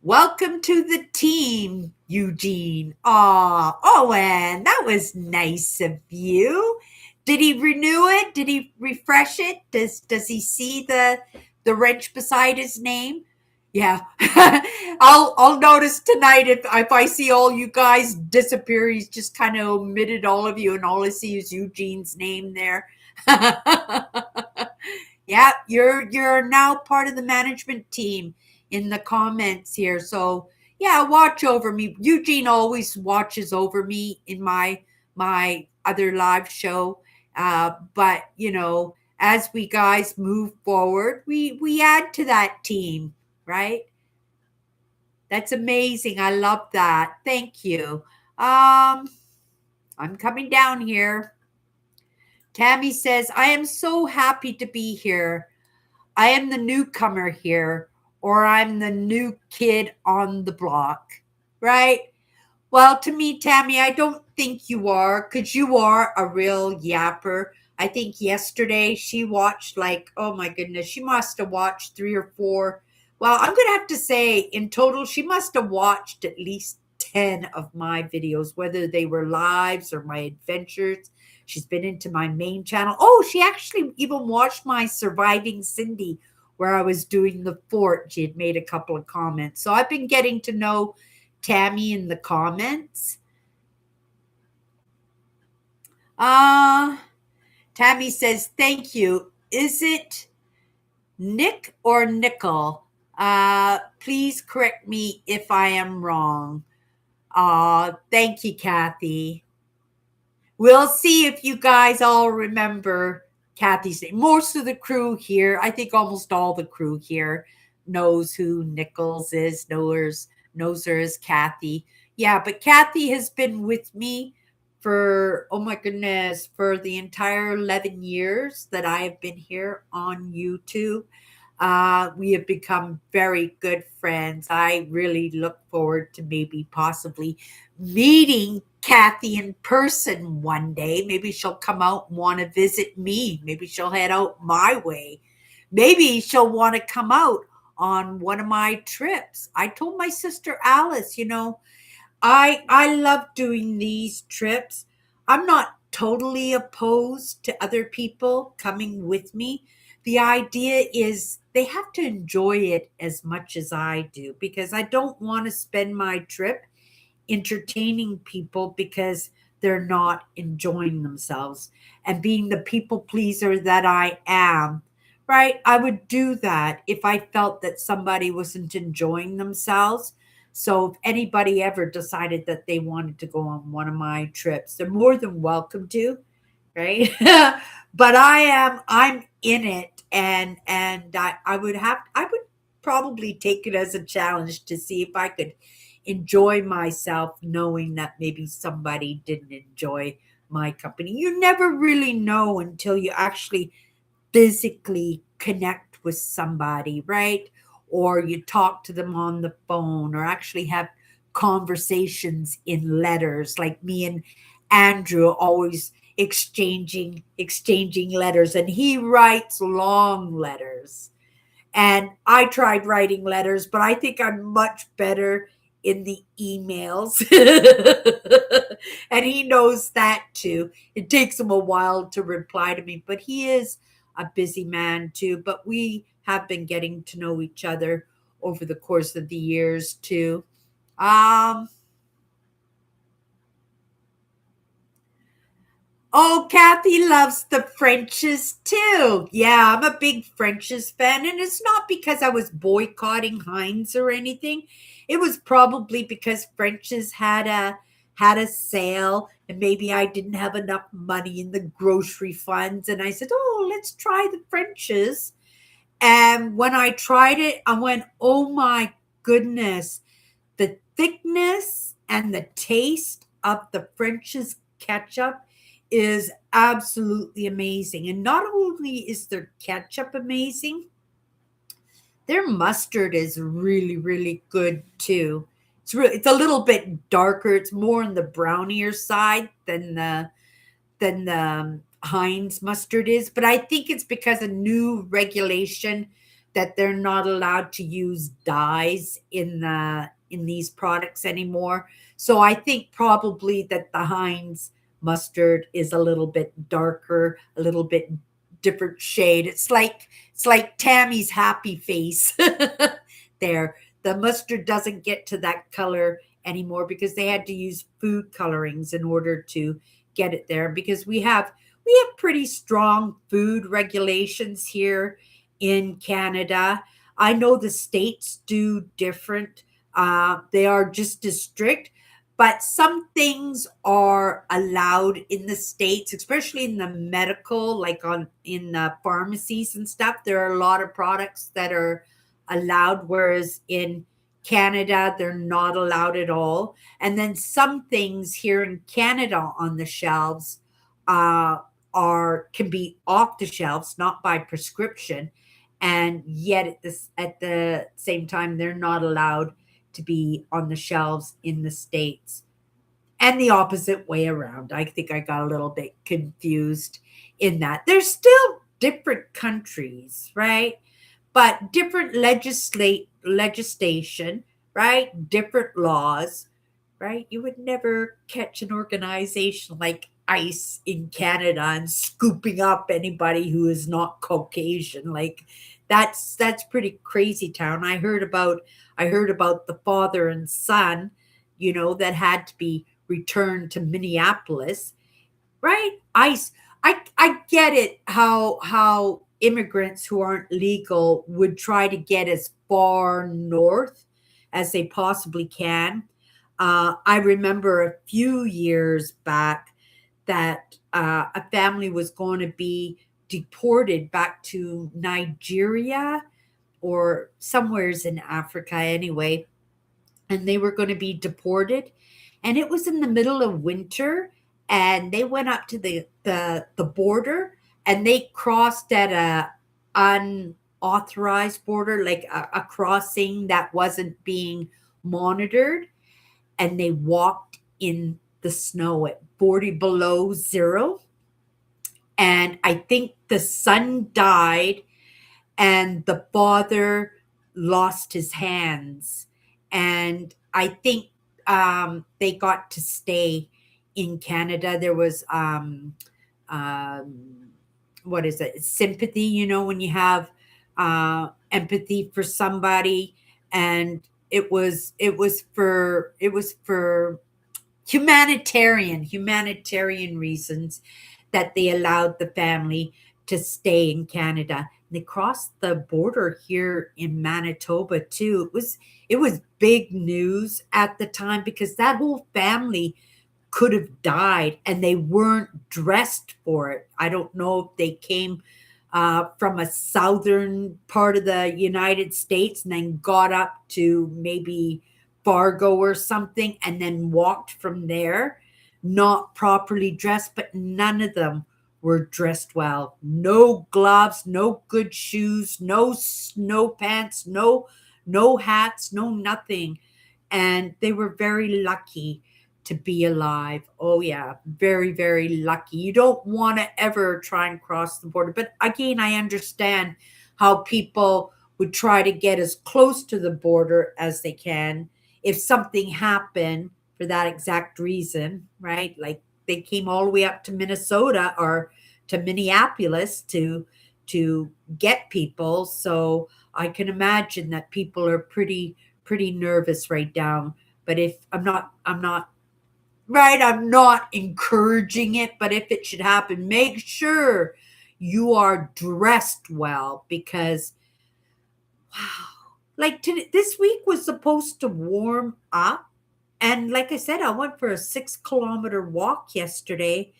Welcome to the team, Eugene. Owen, that was nice of you. Did he renew it? Did he refresh it? Does he see the wrench beside his name? Yeah. I'll notice tonight if I see all you guys disappear. He's just kind of omitted all of you, and all I see is Eugene's name there. Yeah, you're now part of the management team in the comments here. So yeah, watch over me. Eugene always watches over me in my other live show. But as we guys move forward, we add to that team, right? That's amazing. I love that. Thank you. I'm coming down here. Tammy says, I am so happy to be here. I am the newcomer here, or I'm the new kid on the block, right? Well, to me, Tammy, I don't think you are, because you are a real yapper. I think yesterday she watched oh my goodness, she must have watched 3 or 4. Well, I'm going to have to say in total, she must have watched at least 10 of my videos, whether they were lives or my adventures. She's been into my main channel. Oh, she actually even watched my Surviving Cindy, where I was doing the fort. She had made a couple of comments. So I've been getting to know Tammy in the comments. Tammy says, thank you. Is it Nick or Nickel? Please correct me if I am wrong. Thank you, Kathy. We'll see if you guys all remember Kathy's name. Most of the crew here, I think almost all the crew here knows who Nichols is, knows her as Kathy. Yeah, but Kathy has been with me for, oh my goodness, for the entire 11 years that I have been here on YouTube. We have become very good friends. I really look forward to maybe possibly meeting Kathy in person one day. Maybe she'll come out and want to visit me. Maybe she'll head out my way. Maybe she'll want to come out on one of my trips. I told my sister Alice, I love doing these trips. I'm not totally opposed to other people coming with me. The idea is they have to enjoy it as much as I do because I don't want to spend my trip entertaining people because they're not enjoying themselves. And being the people pleaser that I am, right? I would do that if I felt that somebody wasn't enjoying themselves. So if anybody ever decided that they wanted to go on one of my trips, they're more than welcome to, right? But I'm in it, and I would probably take it as a challenge to see if I could enjoy myself knowing that maybe somebody didn't enjoy my company. You never really know until you actually physically connect with somebody, right? Or you talk to them on the phone or actually have conversations in letters, like me and Andrew always exchanging letters, and he writes long letters and I tried writing letters, but I think I'm much better in the emails. And he knows that too. It takes him a while to reply to me, but he is a busy man too. But we have been getting to know each other over the course of the years too. Um, Oh, Kathy loves the Frenches too. Yeah, I'm a big Frenches fan, and it's not because I was boycotting Heinz or anything. It was probably because Frenches had a sale, and maybe I didn't have enough money in the grocery funds, and I said, "Oh, let's try the Frenches." And when I tried it, I went, "Oh my goodness, the thickness and the taste of the French's ketchup is absolutely amazing." And not only is their ketchup amazing, their mustard is really, really good too. It's a little bit darker. It's more on the brownier side than the Heinz mustard is, but I think it's because of new regulation that they're not allowed to use dyes in these products anymore. So I think probably that the Heinz mustard is a little bit darker, a little bit different shade. It's like Tammy's happy face there. The mustard doesn't get to that color anymore because they had to use food colorings in order to get it there because we have pretty strong food regulations here in Canada. I know the states do different. They are just as strict, but some things are allowed in the states, especially in the medical, like on in pharmacies and stuff. There are a lot of products that are allowed, whereas in Canada they're not allowed at all. And then some things here in Canada on the shelves uh, are can be off the shelves, not by prescription, and yet at the same time they're not allowed to be on the shelves in the states. And the opposite way around. I think I got a little bit confused in that. There's still different countries, right? But different legislation, right? Different laws, right? You would never catch an organization like ICE in Canada and scooping up anybody who is not Caucasian. Like that's pretty crazy town. I heard about the father and son, that had to be returned to Minneapolis, right? I get it how immigrants who aren't legal would try to get as far north as they possibly can. I remember a few years back that a family was going to be deported back to Nigeria or somewheres in Africa anyway, and they were going to be deported, and it was in the middle of winter, and they went up to the border, and they crossed at a unauthorized border, like a crossing that wasn't being monitored, and they walked in the snow at 40 below zero. And I think the son died and the father lost his hands. And I think they got to stay in Canada. There was um, what is it? Sympathy. You know, when you have empathy for somebody, and it was for humanitarian reasons that they allowed the family to stay in Canada. They crossed the border here in Manitoba too. It was big news at the time because that whole family could have died and they weren't dressed for it. I don't know if they came from a southern part of the United States and then got up to maybe Fargo or something and then walked from there, not properly dressed, but none of them were dressed well. No gloves, no good shoes, no snow pants, no hats, no nothing. And they were very lucky to be alive. Oh yeah, very very lucky. You don't want to ever try and cross the border. But again, I understand how people would try to get as close to the border as they can if something happened for that exact reason, right? Like they came all the way up to Minnesota or to Minneapolis to get people. So I can imagine that people are pretty nervous right now. But if I'm not right, I'm not encouraging it, but if it should happen, make sure you are dressed well because wow, like this week was supposed to warm up. And like I said, I went for a 6 kilometer walk yesterday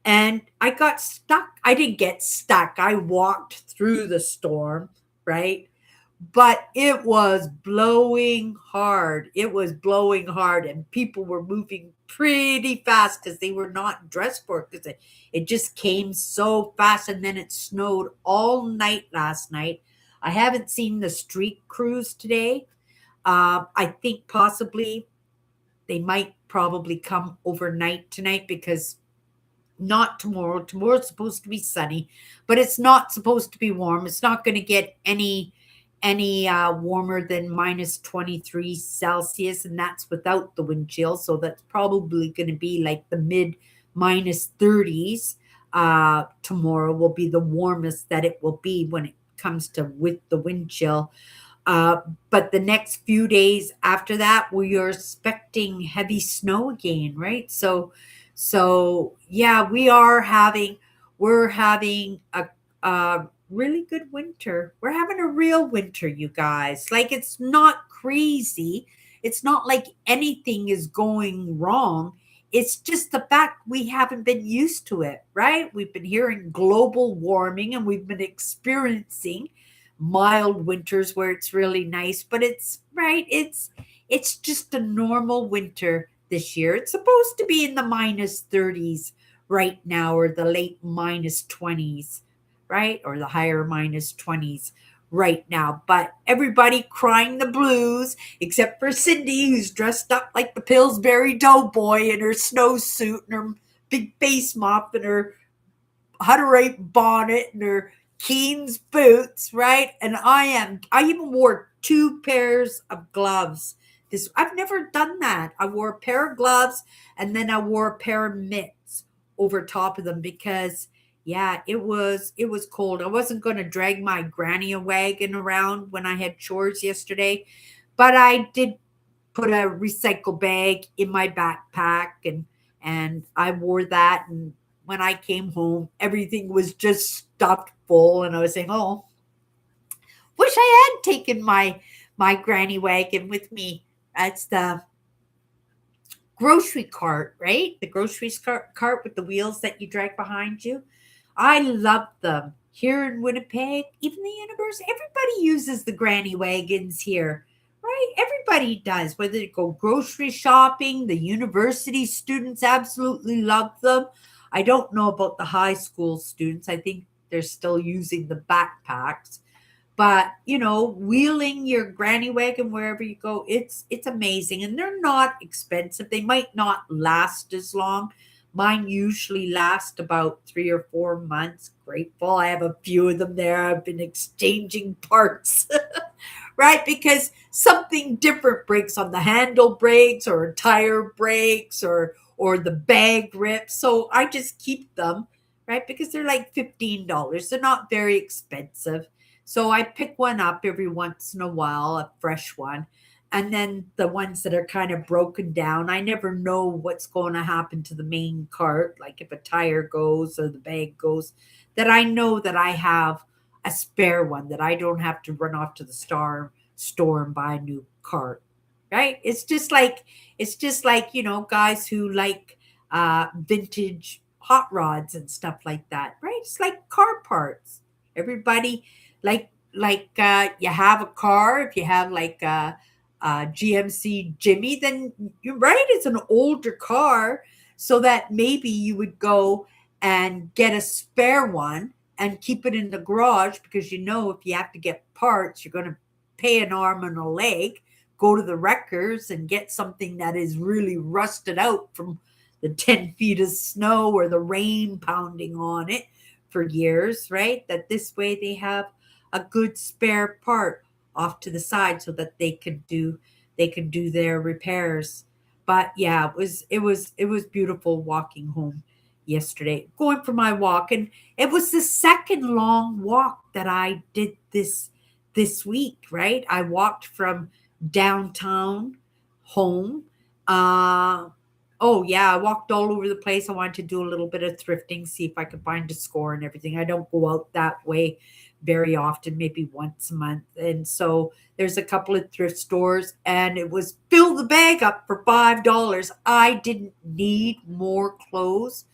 and I got stuck. I didn't get stuck. I walked through the storm, right? But it was blowing hard. It was blowing hard, and people were moving pretty fast because they were not dressed for it because it just came so fast. And then it snowed all night last night. I haven't seen the street crews today. I think possibly they might probably come overnight tonight because not tomorrow. Tomorrow's supposed to be sunny, but it's not supposed to be warm. It's not going to get any warmer than minus 23 Celsius, and that's without the wind chill. So that's probably going to be like the mid minus 30s. Tomorrow will be the warmest that it will be when it comes to with the wind chill. Uh, but the next few days after that, we are expecting heavy snow again, right? So yeah, we're having a really good winter. We're having a real winter, you guys. Like it's not crazy. It's not like anything is going wrong. It's just the fact we haven't been used to it, right? We've been hearing global warming and we've been experiencing mild winters where it's really nice, but it's right, it's just a normal winter this year. It's supposed to be in the minus 30s right now or the late minus 20s, right? Or the higher minus 20s right now. But everybody crying the blues except for Cindy, who's dressed up like the Pillsbury Doughboy in her snowsuit and her big face mop and her Hutterite bonnet and her Keen's boots, right? And I even wore two pairs of gloves. I've never done that. I wore a pair of gloves and then I wore a pair of mitts over top of them because yeah, it was cold. I wasn't going to drag my granny wagon around when I had chores yesterday, but I did put a recycle bag in my backpack and I wore that and when I came home everything was just stuffed full and I was saying, "Oh, wish I had taken my granny wagon with me." That's the grocery cart, right? The grocery cart with the wheels that you drag behind you. I love them. Here in Winnipeg, even the universe, everybody uses the granny wagons here, right? Everybody does, whether they go grocery shopping, the university students absolutely love them. I don't know about the high school students. I think they're still using the backpacks. But wheeling your granny wagon wherever you go, it's amazing, and they're not expensive. They might not last as long. Mine usually last about 3 or 4 months. Grateful I have a few of them there. I've been exchanging parts. Right? Because something different breaks, on the handle breaks, or a tire breaks, or the bag rips. So I just keep them, right? Because they're like $15. They're not very expensive. So I pick one up every once in a while, a fresh one. And then the ones that are kind of broken down, I never know what's going to happen to the main cart, like if a tire goes or the bag goes, that I know that I have a spare one, that I don't have to run off to the store and buy a new cart. Right? It's just like, guys who like vintage hot rods and stuff like that, right? It's like car parts. Everybody like you have a car, if you have like a GMC Jimmy, then you're right, it's an older car, so that maybe you would go and get a spare one and keep it in the garage, because if you have to get parts, you're going to pay an arm and a leg, go to the wreckers and get something that is really rusted out from the 10 feet of snow or the rain pounding on it for years, right? That this way they have a good spare part off to the side, so that they can do their repairs. But yeah, it was beautiful walking home yesterday, going for my walk. And it was the second long walk that I did this week, right? I walked from downtown home. Uh oh yeah, I walked all over the place. I wanted to do a little bit of thrifting, see if I could find a score and everything. I don't go out that way very often, maybe once a month. And so there's a couple of thrift stores, and it was fill the bag up for $5. I didn't need more clothes,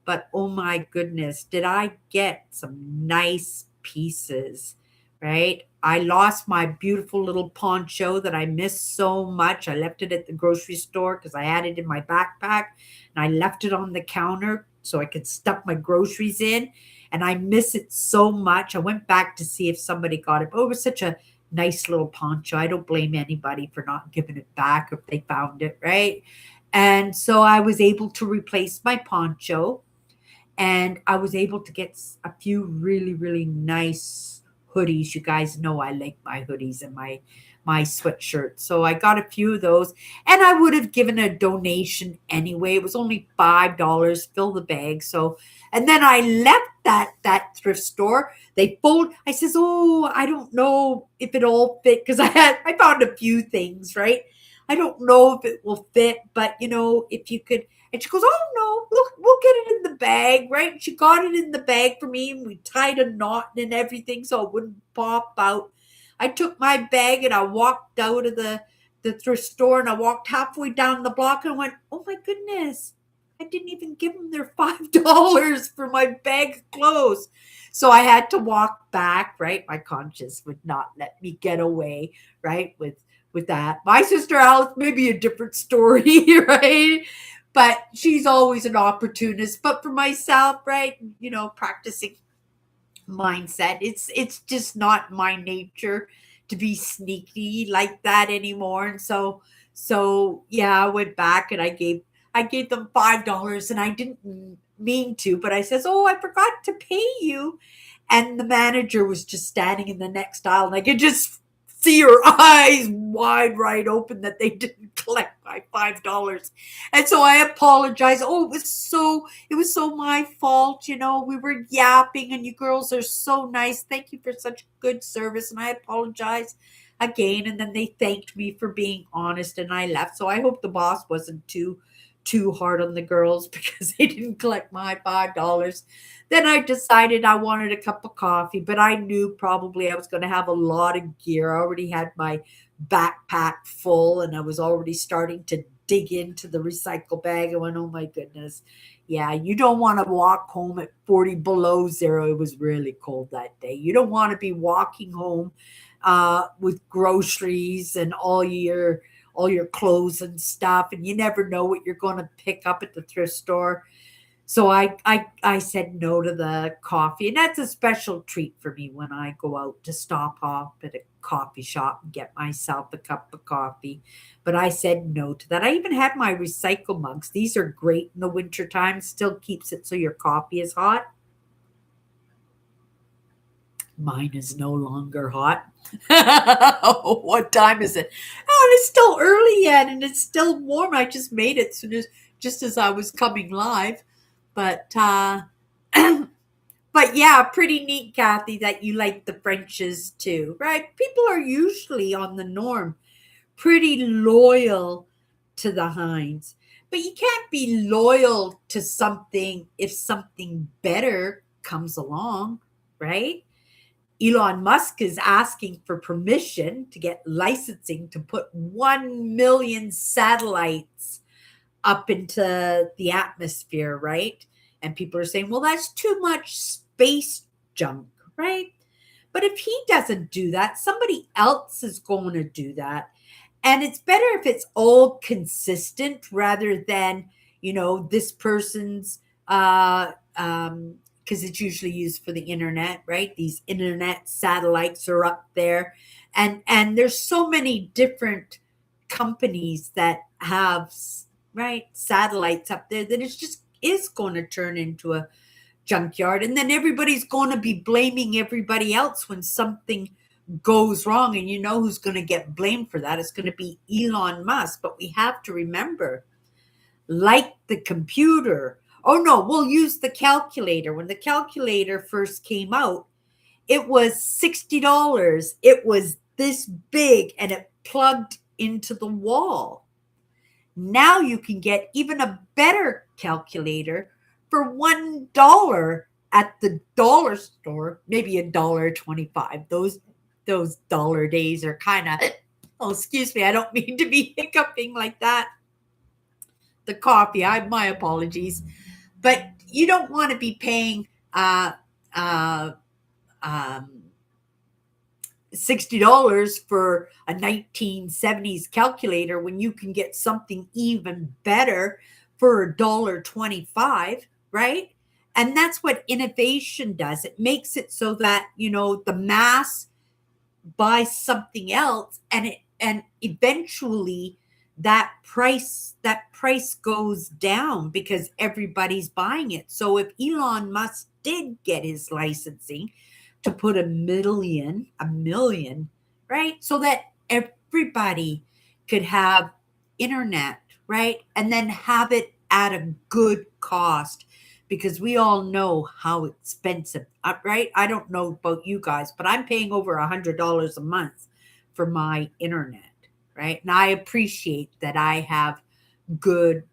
but oh my goodness, did I get some nice pieces, right? I lost my beautiful little poncho that I missed so much. I left it at the grocery store because I had it in my backpack, and I left it on the counter so I could stuff my groceries in. And I miss it so much. I went back to see if somebody got it, but it was such a nice little poncho. I don't blame anybody for not giving it back if they found it, right? And so I was able to replace my poncho, and I was able to get a few really, really nice hoodies. You guys know I like my hoodies and my sweatshirt. So I got a few of those, and I would have given a donation anyway. It was only $5, fill the bag. So, and then I left that thrift store. They fold. I says, "Oh, I don't know if it all fit, because I found a few things, right? I don't know if it will fit, but if you could." And she goes, "Oh no, look, we'll get it in the bag," right? And she got it in the bag for me, and we tied a knot and everything so it wouldn't pop out. I took my bag and I walked out of the thrift store, and I walked halfway down the block, and I went, "Oh my goodness, I didn't even give them their $5 for my bag of clothes." So I had to walk back, right? My conscience would not let me get away, right? With that. My sister Alice, maybe a different story, right? But she's always an opportunist. But for myself, right, practicing mindset, it's just not my nature to be sneaky like that anymore. And so yeah, I went back and I gave them $5, and I didn't mean to, but I says, "Oh, I forgot to pay you." And the manager was just standing in the next aisle, and I could just see her eyes wide right open that they didn't collect my $5. And so I apologized. "Oh, it was so my fault. We were yapping, and you girls are so nice. Thank you for such good service." And I apologize again. And then they thanked me for being honest, and I left. So I hope the boss wasn't too hard on the girls because they didn't collect my $5. Then I decided I wanted a cup of coffee, but I knew probably I was going to have a lot of gear. I already had my backpack full, and I was already starting to dig into the recycle bag. I went, "Oh my goodness. Yeah, you don't want to walk home at 40 below zero." It was really cold that day. You don't want to be walking home with groceries and all your clothes and stuff, and you never know what you're going to pick up at the thrift store. So I said no to the coffee, and that's a special treat for me when I go out to stop off at a coffee shop and get myself a cup of coffee. But I said no to that. I even had my recycle mugs. These are great in the wintertime, still keeps it so your coffee is hot. Mine is no longer hot. Oh, what time is it? Oh, it's still early yet, and it's still warm. I just made it soon as just as I was coming live. But but yeah, pretty neat, Kathy, that you like the Frenches too, right? People are usually on the norm, pretty loyal to the Heinz. But you can't be loyal to something if something better comes along, right? Elon Musk is asking for permission to get licensing to put 1 million satellites up into the atmosphere, right? And people are saying, well, that's too much space junk, right? But if he doesn't do that, somebody else is going to do that. And it's better if it's all consistent rather than, this person's, because it's usually used for the internet, right? These internet satellites are up there. And there's so many different companies that have, right, satellites up there that it's just is going to turn into a junkyard, and then everybody's going to be blaming everybody else when something goes wrong, and you know who's going to get blamed for that? It's going to be Elon Musk. But we have to remember, like the computer, oh no, we'll use the calculator. When the calculator first came out, it was $60. It was this big and it plugged into the wall. Now you can get even a better calculator for $1 at the dollar store, maybe $1.25. Those dollar days are kind of, oh, excuse me, I don't mean to be hiccuping like that. The coffee, my apologies. But you don't want to be paying um, $60 for a 1970s calculator when you can get something even better for $1.25, right? And that's what innovation does. It makes it so that, the mass buys something else, and eventually that price goes down because everybody's buying it. So if Elon Musk did get his licensing to put a million, right? So that everybody could have internet, right? And then have it at a good cost, because we all know how expensive, right? I don't know about you guys, but I'm paying over $100 a month for my internet, right? And I appreciate that I have good,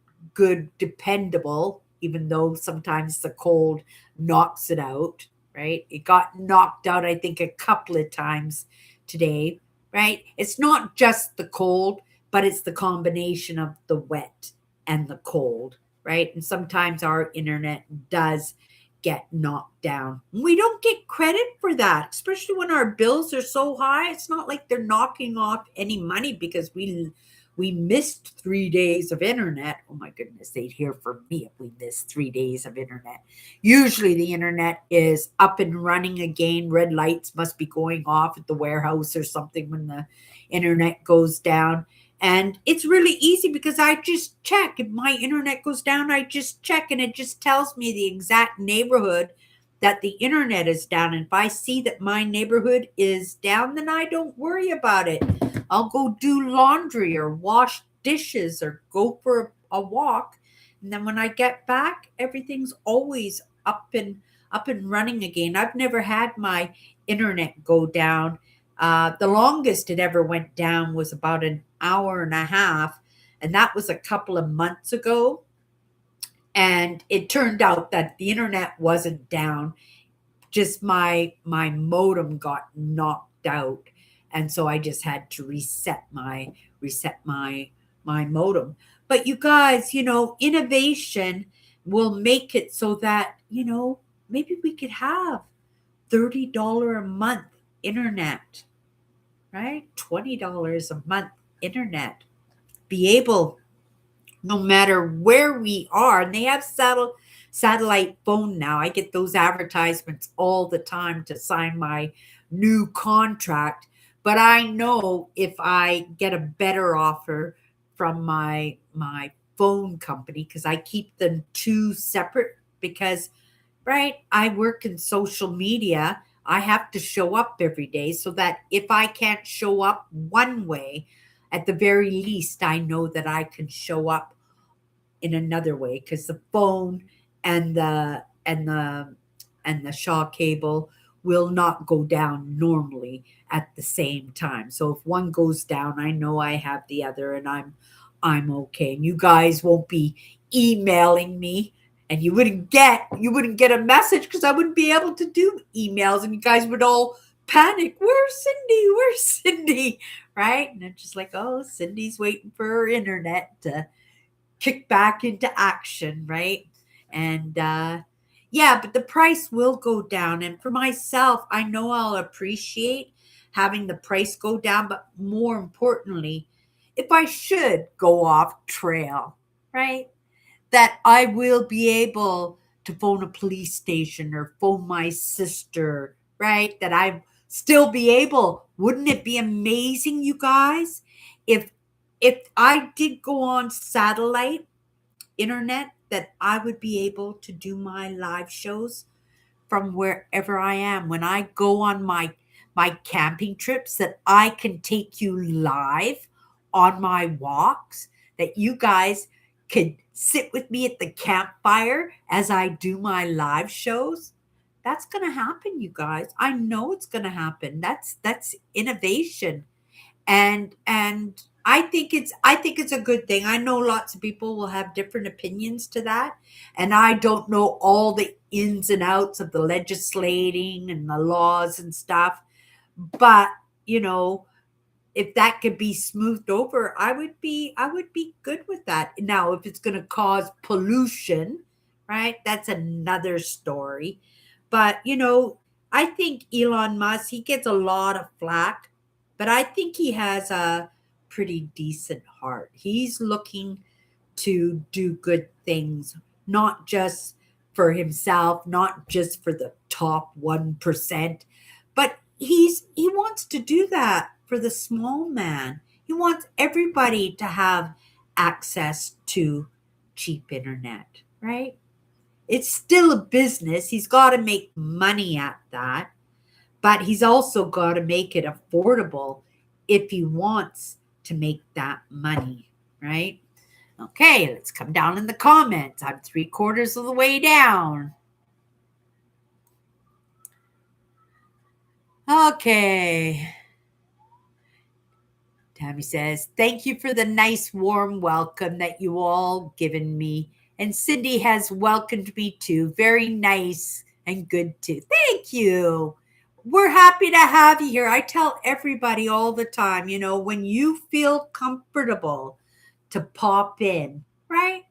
dependable, even though sometimes the cold knocks it out, right? It got knocked out, I think, a couple of times today, right? It's not just the cold, but it's the combination of the wet and the cold, right? And sometimes our internet does get knocked down. We don't get credit for that, especially when our bills are so high. It's not like they're knocking off any money because we missed 3 days of internet. Oh my goodness, they'd hear from me if we missed 3 days of internet. Usually the internet is up and running again. Red lights must be going off at the warehouse or something when the internet goes down. And it's really easy because I just check. If my internet goes down, I just check and it just tells me the exact neighborhood that the internet is down. And if I see that my neighborhood is down, then I don't worry about it. I'll go do laundry or wash dishes or go for a walk. And then when I get back, everything's always up and running again. I've never had my internet go down. The longest it ever went down was about an hour and a half, and that was a couple of months ago. And it turned out that the internet wasn't down, just my modem got knocked out, and so I just had to reset my modem. But you guys, innovation will make it so that maybe we could have $30 a month internet, right? $20 a month internet. Be able, no matter where we are, and they have satellite phone now. I get those advertisements all the time to sign my new contract. But I know if I get a better offer from my phone company, because I keep them two separate, because right, I work in social media. I have to show up every day, so that if I can't show up one way, at the very least I know that I can show up in another way, because the phone and the Shaw cable will not go down normally at the same time. So if one goes down, I know I have the other, and I'm okay. And you guys won't be emailing me, and you wouldn't get a message, because I wouldn't be able to do emails, and you guys would all panic. Where's Cindy? Where's Cindy? Right? And it's just like, oh, Cindy's waiting for her internet to kick back into action, right? And yeah, but the price will go down. And for myself, I know I'll appreciate having the price go down, but more importantly, if I should go off trail, right, that I will be able to phone a police station or phone my sister, right? That I still be able. Wouldn't it be amazing, you guys, if I did go on satellite internet, that I would be able to do my live shows from wherever I am. When I go on my camping trips, that I can take you live on my walks, that you guys could sit with me at the campfire as I do my live shows. That's going to happen, you guys. I know it's going to happen. That's innovation. And I think it's a good thing. I know lots of people will have different opinions to that, and I don't know all the ins and outs of the legislating and the laws and stuff, but you know, if that could be smoothed over, I would be good with that. Now, if it's going to cause pollution, right? That's another story. But I think Elon Musk, he gets a lot of flack, but I think he has a pretty decent heart. He's looking to do good things, not just for himself, not just for the top 1%, but he wants to do that for the small man. He wants everybody to have access to cheap internet, right? It's still a business. He's got to make money at that, but he's also got to make it affordable if he wants to make that money, right? Okay, let's come down in the comments. I'm 3/4 of the way down. Okay. Tammy says, thank you for the nice warm welcome that you all given me. And Cindy has welcomed me too. Very nice and good too. Thank you. We're happy to have you here. I tell everybody all the time, when you feel comfortable to pop in, right?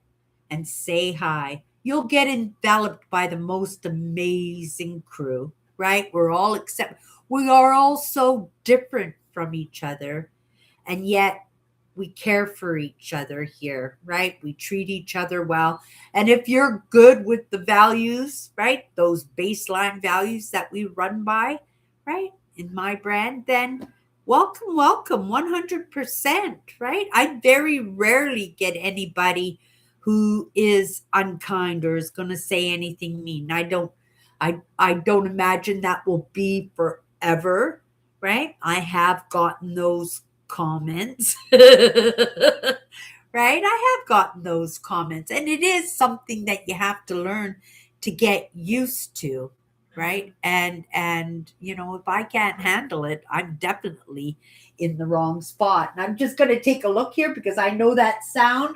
And say hi. You'll get enveloped by the most amazing crew, right? We are all so different from each other, and yet we care for each other here, right? We treat each other well. And if you're good with the values, right? Those baseline values that we run by, right? In my brand, then welcome, welcome, 100%, right? I very rarely get anybody who is unkind or is going to say anything mean. I don't imagine that will be forever, right? I have gotten those comments. Right? I have gotten those comments, and it is something that you have to learn to get used to, right? And if I can't handle it, I'm definitely in the wrong spot. And I'm just going to take a look here, because I know that sound.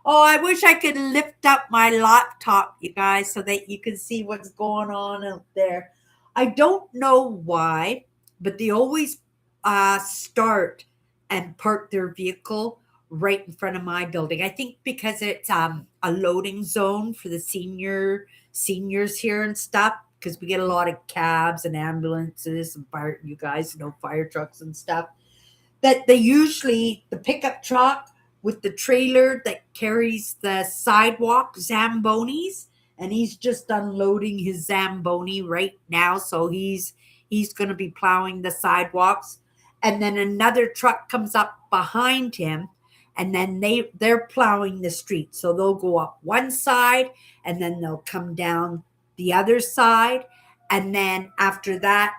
Oh, I wish I could lift up my laptop, you guys, so that you can see what's going on out there. I don't know why, but they always start and park their vehicle right in front of my building. I think because it's a loading zone for the seniors here and stuff, because we get a lot of cabs and ambulances and fire, you guys know, fire trucks and stuff, that they usually, the pickup truck with the trailer that carries the sidewalk Zambonis, and he's just unloading his Zamboni right now. So he's going to be plowing the sidewalks, and then another truck comes up behind him, and then they're plowing the street. So they'll go up one side, and then they'll come down the other side, and then after that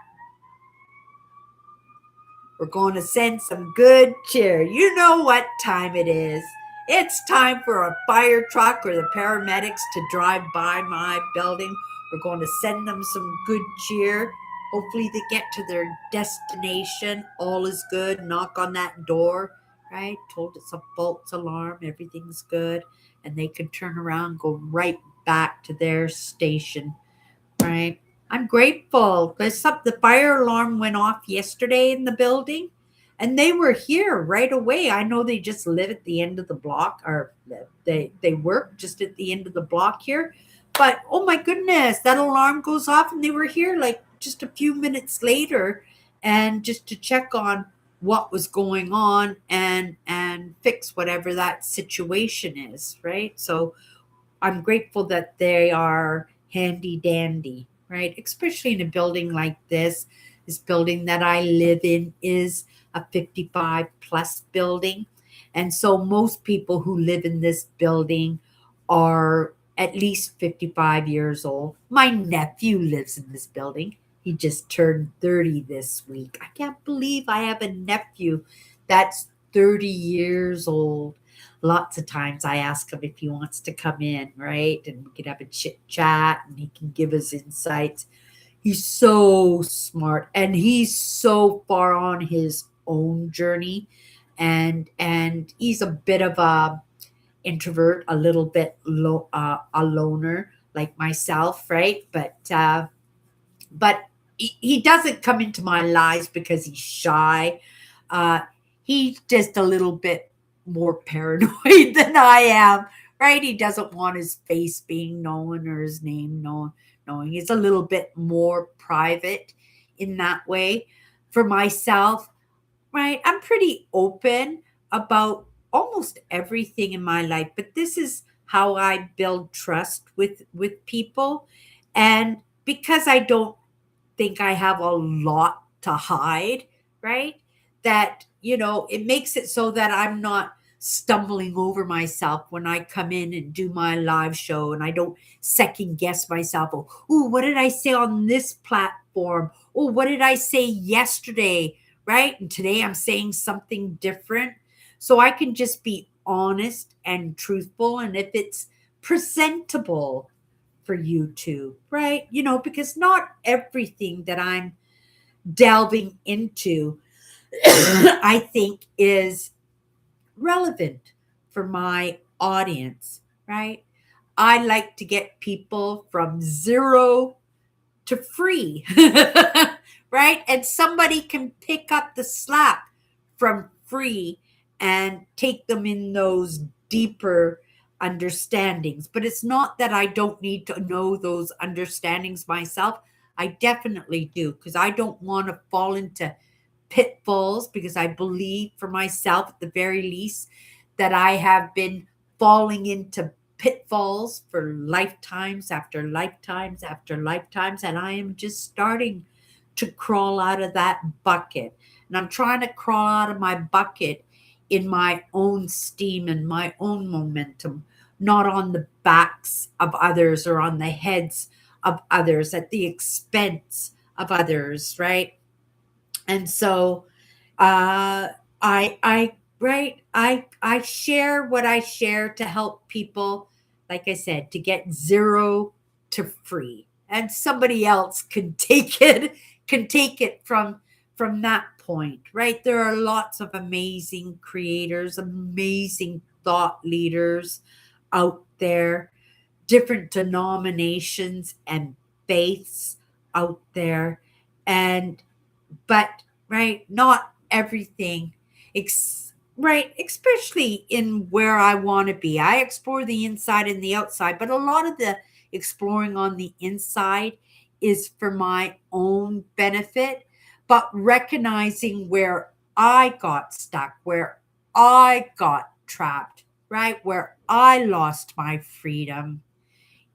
we're going to send some good cheer. You know what time it is. It's time for a fire truck or the paramedics to drive by my building. We're going to send them some good cheer. Hopefully, they get to their destination. All is good. Knock on that door, right? Told it's a false alarm. Everything's good. And they can turn around and go right back to their station, right? I'm grateful because the fire alarm went off yesterday in the building, and they were here right away. I know they just live at the end of the block, or they work just at the end of the block here. But oh my goodness, that alarm goes off, and they were here like just a few minutes later, and just to check on what was going on and fix whatever that situation is, right? So I'm grateful that they are handy dandy, right? Especially in a building like this. This building that I live in is a 55 plus building. And so most people who live in this building are at least 55 years old. My nephew lives in this building. He just turned 30 this week. I can't believe I have a nephew that's 30 years old. Lots of times I ask him if he wants to come in, right? And we can have a chit chat and he can give us insights. He's so smart and he's so far on his own journey. And he's a bit of a introvert, a little bit a loner like myself, right? But he doesn't come into my lives because he's shy. Uh, he's just a little bit more paranoid than I am, right? He doesn't want his face being known or his name known. Knowing he's a little bit more private in that way. For myself, right, I'm pretty open about almost everything in my life, but this is how I build trust with people, and because I don't think I have a lot to hide, right? That, it makes it so that I'm not stumbling over myself when I come in and do my live show, and I don't second guess myself. Oh, what did I say on this platform? Oh, what did I say yesterday? Right? And today I'm saying something different. So I can just be honest and truthful. And if it's presentable, for YouTube, right? Because not everything that I'm delving into, I think, is relevant for my audience, right? I like to get people from zero to free, right? And somebody can pick up the slack from free and take them in those deeper understandings. But it's not that I don't need to know those understandings myself. I definitely do, because I don't want to fall into pitfalls, because I believe for myself, at the very least, that I have been falling into pitfalls for lifetimes after lifetimes after lifetimes, and I am just starting to crawl out of that bucket. And I'm trying to crawl out of my bucket in my own steam and my own momentum, not on the backs of others or on the heads of others at the expense of others, right? And so uh I right, I share what I share to help people, like I said, to get zero to free, and somebody else can take it from that point, right? There are lots of amazing creators, amazing thought leaders out there, different denominations and faiths out there, and but right, not everything right, especially in where I want to be. I explore the inside and the outside, but a lot of the exploring on the inside is for my own benefit, but recognizing where I got stuck, where I got trapped, right, where I lost my freedom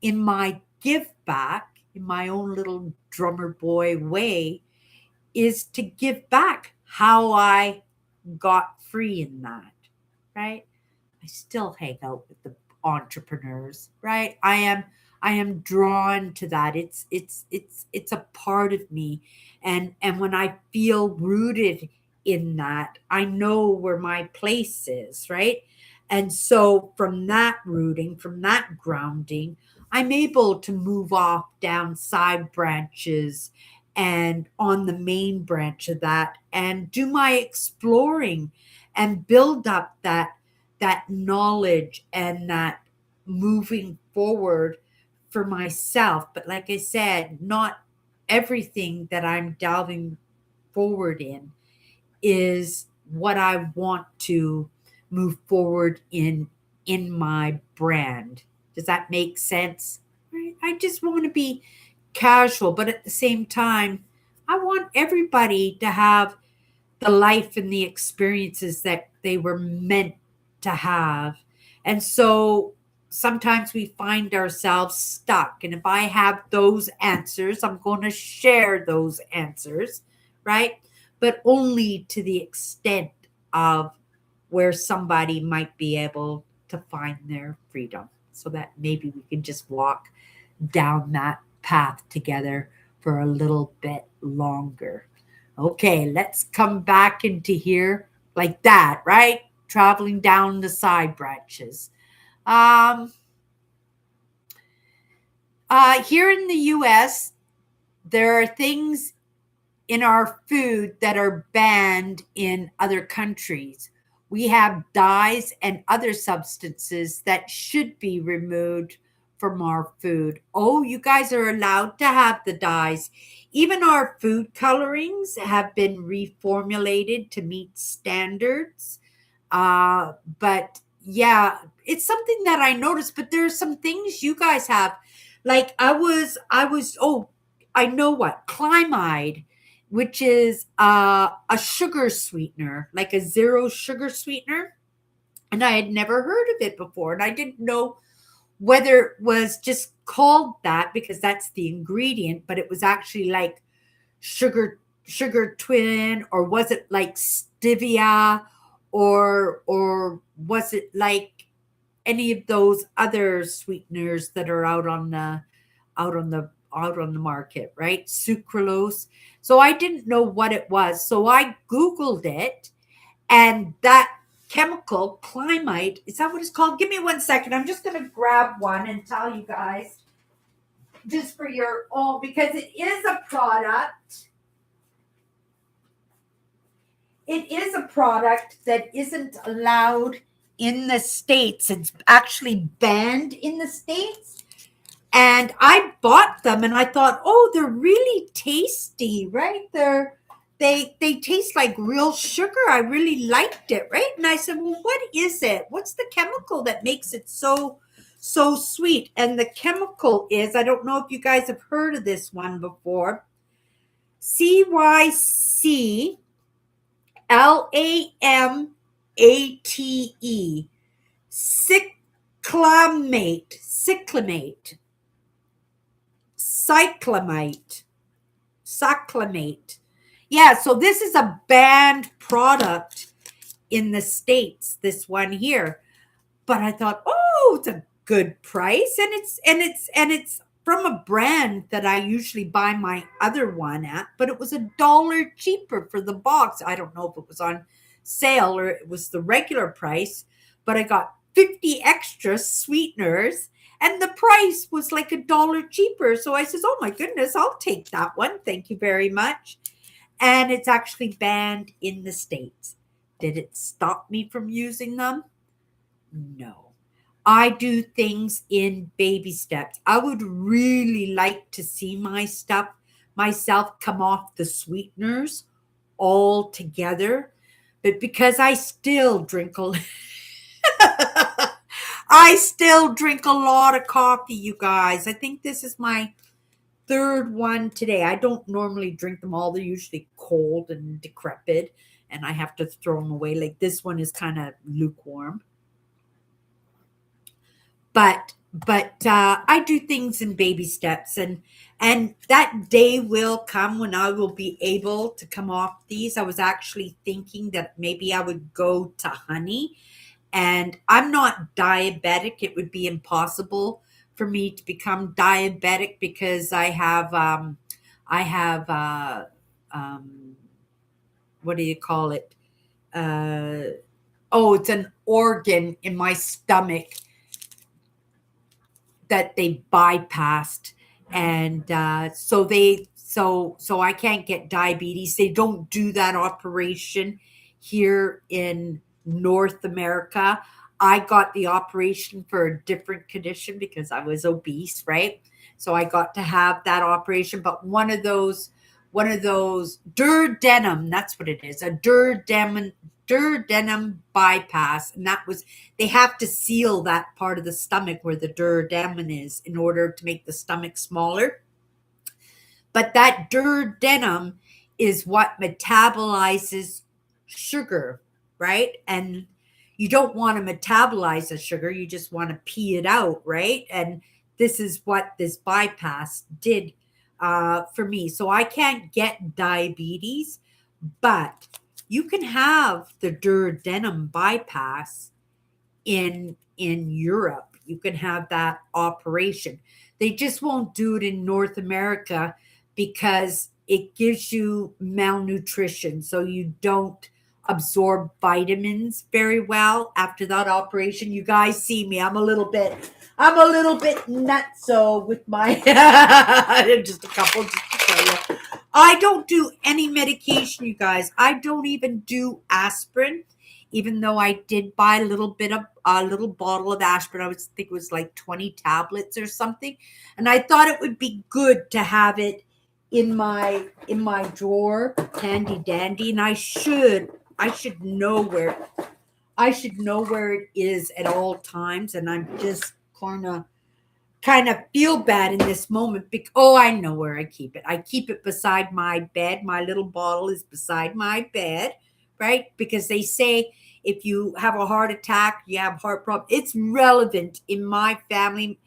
in my give back, in my own little drummer boy way, is to give back how I got free in that, right? I still hang out with the entrepreneurs, right? I am drawn to that. It's a part of me. And when I feel rooted in that, I know where my place is, right? And so from that rooting, from that grounding, I'm able to move off down side branches and on the main branch of that and do my exploring and build up that knowledge and that moving forward for myself. But like I said, not everything that I'm delving forward is what I want to move forward in my brand. Does that make sense? Right? I just want to be casual, but at the same time, I want everybody to have the life and the experiences that they were meant to have. And so sometimes we find ourselves stuck. And if I have those answers, I'm going to share those answers, right? But only to the extent of where somebody might be able to find their freedom so that maybe we can just walk down that path together for a little bit longer. Okay, let's come back into here like that, right? Traveling down the side branches. Um, Here in the US, there are things in our food that are banned in other countries. We have dyes and other substances that should be removed from our food. Oh, you guys are allowed to have the dyes. Even our food colorings have been reformulated to meet standards. But yeah, it's something that I noticed, but there are some things you guys have. Like oh, I know what, Climide, which is a sugar sweetener, like a zero sugar sweetener. And I had never heard of it before. And I didn't know whether it was just called that because that's the ingredient, but it was actually like sugar twin, or was it like stevia, or was it like any of those other sweeteners that are out on the market, right? Sucralose. So I didn't know what it was. So I Googled it, and that chemical, Climite, is that what it's called? Give me 1 second. I'm just going to grab one and tell you guys just for your own, because it is a product. It is a product that isn't allowed in the States. It's actually banned in the States. And I bought them and I thought, oh, they're really tasty, right? They taste like real sugar. I really liked it, right? And I said, well, what is it? What's the chemical that makes it so sweet? And the chemical is, I don't know if you guys have heard of this one before, CYCLAMATE, cyclamate, cyclamate, cyclamate. Yeah, so this is a banned product in the States, this one here. But I thought, oh, it's a good price, and it's from a brand that I usually buy my other one at, but it was $1 cheaper for the box. I don't know if it was on sale or it was the regular price, but I got 50 extra sweeteners and the price was like $1 cheaper. So I says, oh my goodness, I'll take that one. Thank you very much. And it's actually banned in the States. Did it stop me from using them? No. I do things in baby steps. I would really like to see myself come off the sweeteners altogether. But because I still drink a I still drink a lot of coffee, you guys. I think this is my third one today. I don't normally drink them all. They're usually cold and decrepit, and I have to throw them away. Like this one is kind of lukewarm. But I do things in baby steps, and that day will come when I will be able to come off these. I was actually thinking that maybe I would go to honey, and I'm not diabetic. It would be impossible for me to become diabetic because I have um what do you call it? Uh oh, it's an organ in my stomach that they bypassed, and so I can't get diabetes. They don't do that operation here in North America. I got the operation for a different condition because I was obese, right? So I got to have that operation, but one of those duodenum, that's what it is, a duodenum bypass, and that was, they have to seal that part of the stomach where the duodenum is in order to make the stomach smaller. But that duodenum is what metabolizes sugar, right? And you don't want to metabolize the sugar, you just want to pee it out, right? And this is what this bypass did for me. So I can't get diabetes, but you can have the duodenum bypass in Europe. You can have that operation. They just won't do it in North America because it gives you malnutrition. So you don't absorb vitamins very well after that operation. You guys see me. I'm a little bit nutso with my just a couple just to tell you. I don't do any medication, you guys. I don't even do aspirin, even though I did buy a little bottle of aspirin. I think it was like 20 tablets or something. And I thought it would be good to have it in my drawer, handy dandy. And I should know where it is at all times. And I'm just kind of feel bad in this moment because, oh, I know where I keep it. I keep it beside my bed. My little bottle is beside my bed, right? Because they say if you have a heart attack, you have heart problem. It's relevant in my family.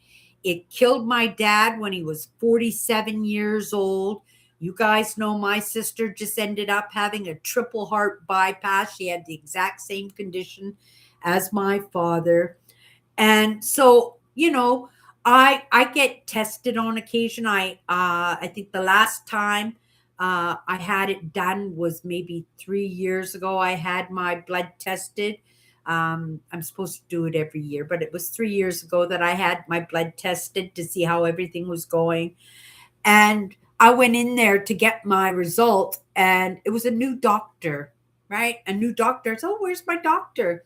It killed my dad when he was 47 years old. You guys know my sister just ended up having a triple heart bypass. She had the exact same condition as my father. And so, I get tested on occasion. I think the last time I had it done was maybe 3 years ago. I had my blood tested. I'm supposed to do it every year, but it was 3 years ago that I had my blood tested to see how everything was going. And I went in there to get my result, and it was a new doctor, right? A new doctor. So, where's my doctor?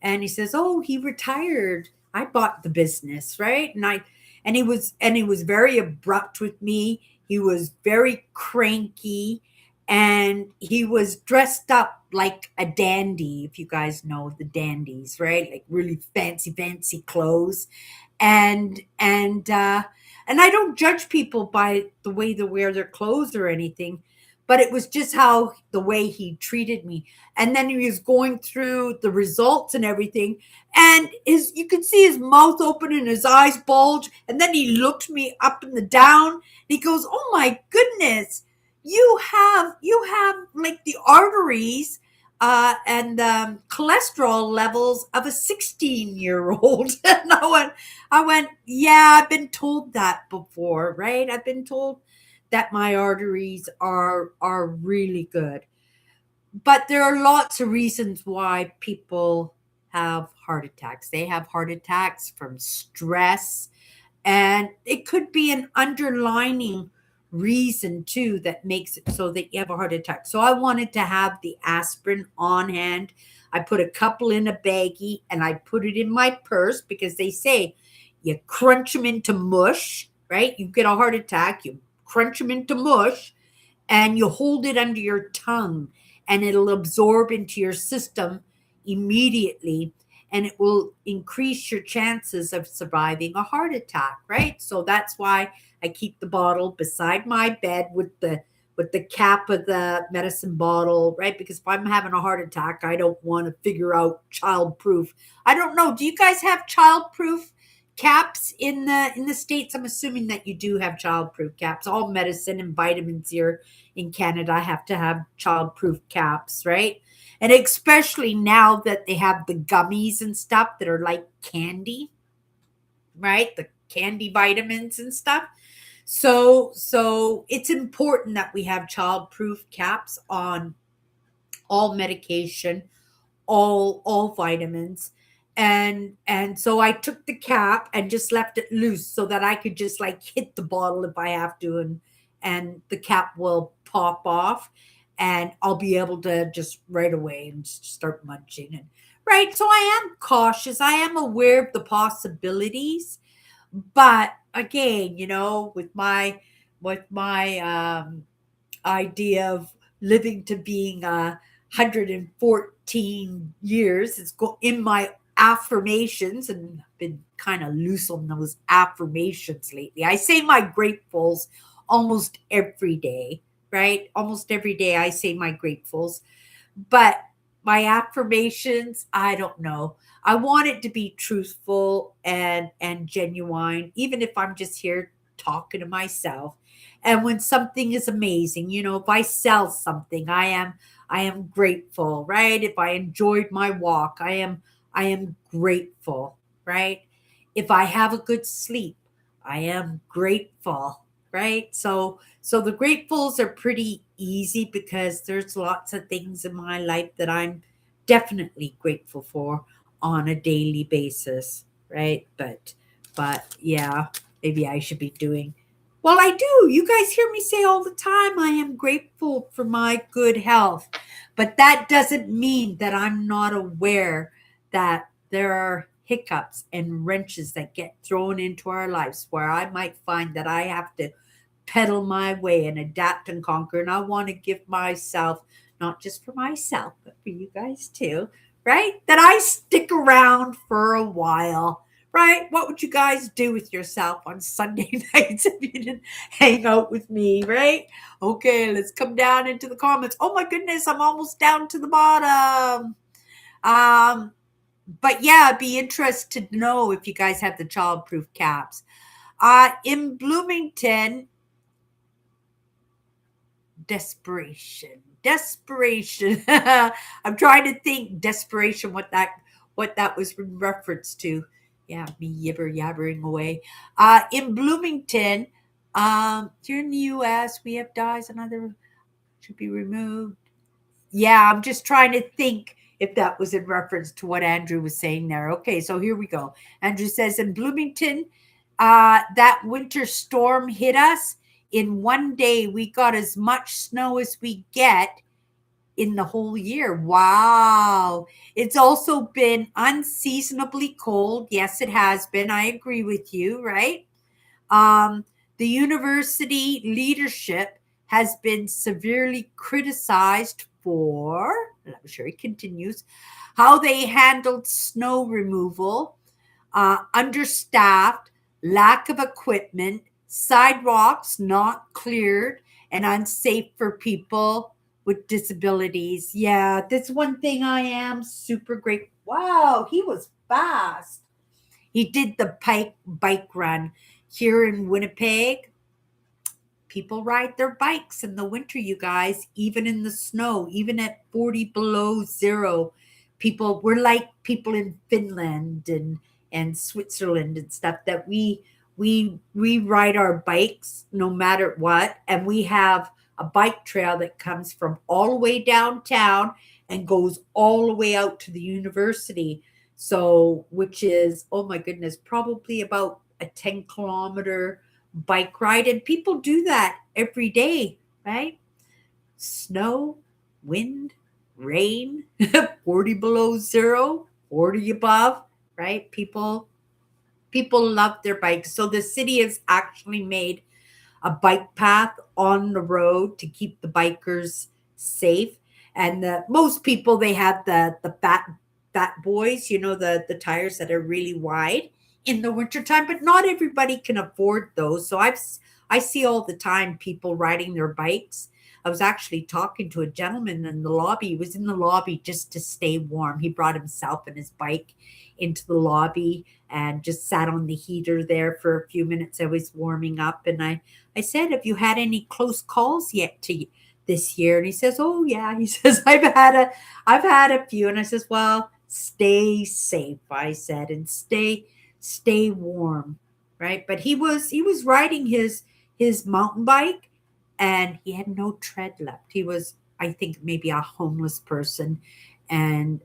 And he says, "Oh, he retired. I bought the business, right?" And he was very abrupt with me. He was very cranky, and he was dressed up like a dandy, if you guys know the dandies, right? Like really fancy clothes. And I don't judge people by the way they wear their clothes or anything, but it was just how the way he treated me. And then he was going through the results and everything, and his you could see his mouth open and his eyes bulge, and then he looked me up and the down, and he goes, "Oh my goodness, you have like the arteries and cholesterol levels of a 16-year-old." And I went, "Yeah, I've been told that before, right? I've been told that my arteries are really good." But there are lots of reasons why people have heart attacks. They have heart attacks from stress, and it could be an underlining reason too that makes it so that you have a heart attack. So I wanted to have the aspirin on hand. I put a couple in a baggie and I put it in my purse because they say you crunch them into mush, right? You get a heart attack, you crunch them into mush, and you hold it under your tongue, and it'll absorb into your system immediately, and it will increase your chances of surviving a heart attack, right? So that's why I keep the bottle beside my bed with the cap of the medicine bottle, right? Because if I'm having a heart attack, I don't want to figure out childproof. I don't know. Do you guys have childproof caps in the States? I'm assuming that you do have childproof caps. All medicine and vitamins here in Canada have to have childproof caps, right? And especially now that they have the gummies and stuff that are like candy, right? The candy vitamins and stuff. So it's important that we have childproof caps on all medication, all vitamins. And so I took the cap and just left it loose so that I could just like hit the bottle if I have to, and the cap will pop off and I'll be able to just right away and start munching. And right, so I am cautious, I am aware of the possibilities, but again, with my idea of living to being 114 years. It's in my affirmations, and I've been kind of loose on those affirmations lately. I say my gratefuls almost every day, right? Almost every day I say my gratefuls. But my affirmations, I don't know. I want it to be truthful and genuine, even if I'm just here talking to myself. And when something is amazing, if I sell something, I am grateful, right? If I enjoyed my walk, I am grateful, right? If I have a good sleep, I am grateful, right? So the gratefuls are pretty easy because there's lots of things in my life that I'm definitely grateful for on a daily basis, right? But yeah, maybe I should be doing, well, I do. You guys hear me say all the time, I am grateful for my good health. But that doesn't mean that I'm not aware that there are hiccups and wrenches that get thrown into our lives where I might find that I have to pedal my way and adapt and conquer. And I want to give myself, not just for myself, but for you guys too, right? That I stick around for a while, right? What would you guys do with yourself on Sunday nights if you didn't hang out with me, right? Okay, let's come down into the comments. Oh my goodness, I'm almost down to the bottom. Um, but yeah, I'd be interested to know if you guys have the childproof caps. In Bloomington, desperation. I'm trying to think desperation, what that was in reference to. Yeah, me yabbering away. In Bloomington, here in the US, we have dyes and other should be removed. Yeah, I'm just trying to think if that was in reference to what Andrew was saying there. Okay, so here we go. Andrew says in Bloomington, that winter storm hit us. In one day, we got as much snow as we get in the whole year. Wow. It's also been unseasonably cold. Yes, it has been. I agree with you, right? Um, the university leadership has been severely criticized for, and I'm sure he continues, how they handled snow removal, understaffed, lack of equipment, sidewalks not cleared, and unsafe for people with disabilities. Yeah, that's one thing I am super great. Wow, he was fast. He did the bike run here in Winnipeg. People ride their bikes in the winter, you guys, even in the snow, even at 40 below zero. We're like people in Finland and Switzerland and stuff that we ride our bikes no matter what, and we have a bike trail that comes from all the way downtown and goes all the way out to the university. So, which is, oh my goodness, probably about a 10-kilometer bike ride. And people do that every day, right? Snow, wind, rain, 40 below zero, 40 above, right? People love their bikes. So the city has actually made a bike path on the road to keep the bikers safe. And most people, they have the fat boys, the tires that are really wide in the wintertime, but not everybody can afford those. So I see all the time people riding their bikes. I was actually talking to a gentleman in the lobby. He was in the lobby just to stay warm. He brought himself and his bike into the lobby and just sat on the heater there for a few minutes. I was warming up, and I said, "Have you had any close calls yet to this year?" And he says, "Oh yeah." He says, I've had a few." And I says, "Well, stay safe," I said, "and stay warm." Right? But he was riding his mountain bike, and he had no tread left. He was, I think, maybe a homeless person, and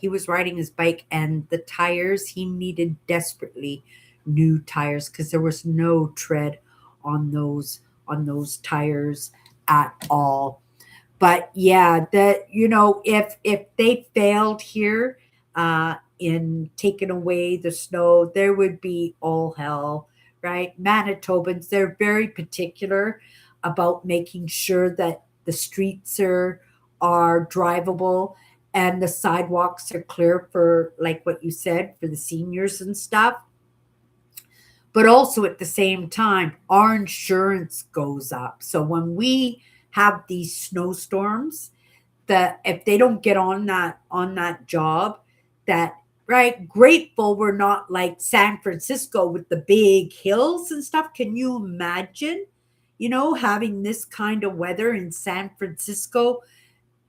he was riding his bike, and the tires, he needed desperately new tires because there was no tread on those tires at all. But yeah, that, if they failed here, in taking away the snow, there would be all hell, right? Manitobans, they're very particular about making sure that the streets are drivable and the sidewalks are clear for, like what you said, for the seniors and stuff. But also at the same time, our insurance goes up. So when we have these snowstorms, that if they don't get on that job, that, right, grateful we're not like San Francisco with the big hills and stuff. Can you imagine, having this kind of weather in San Francisco,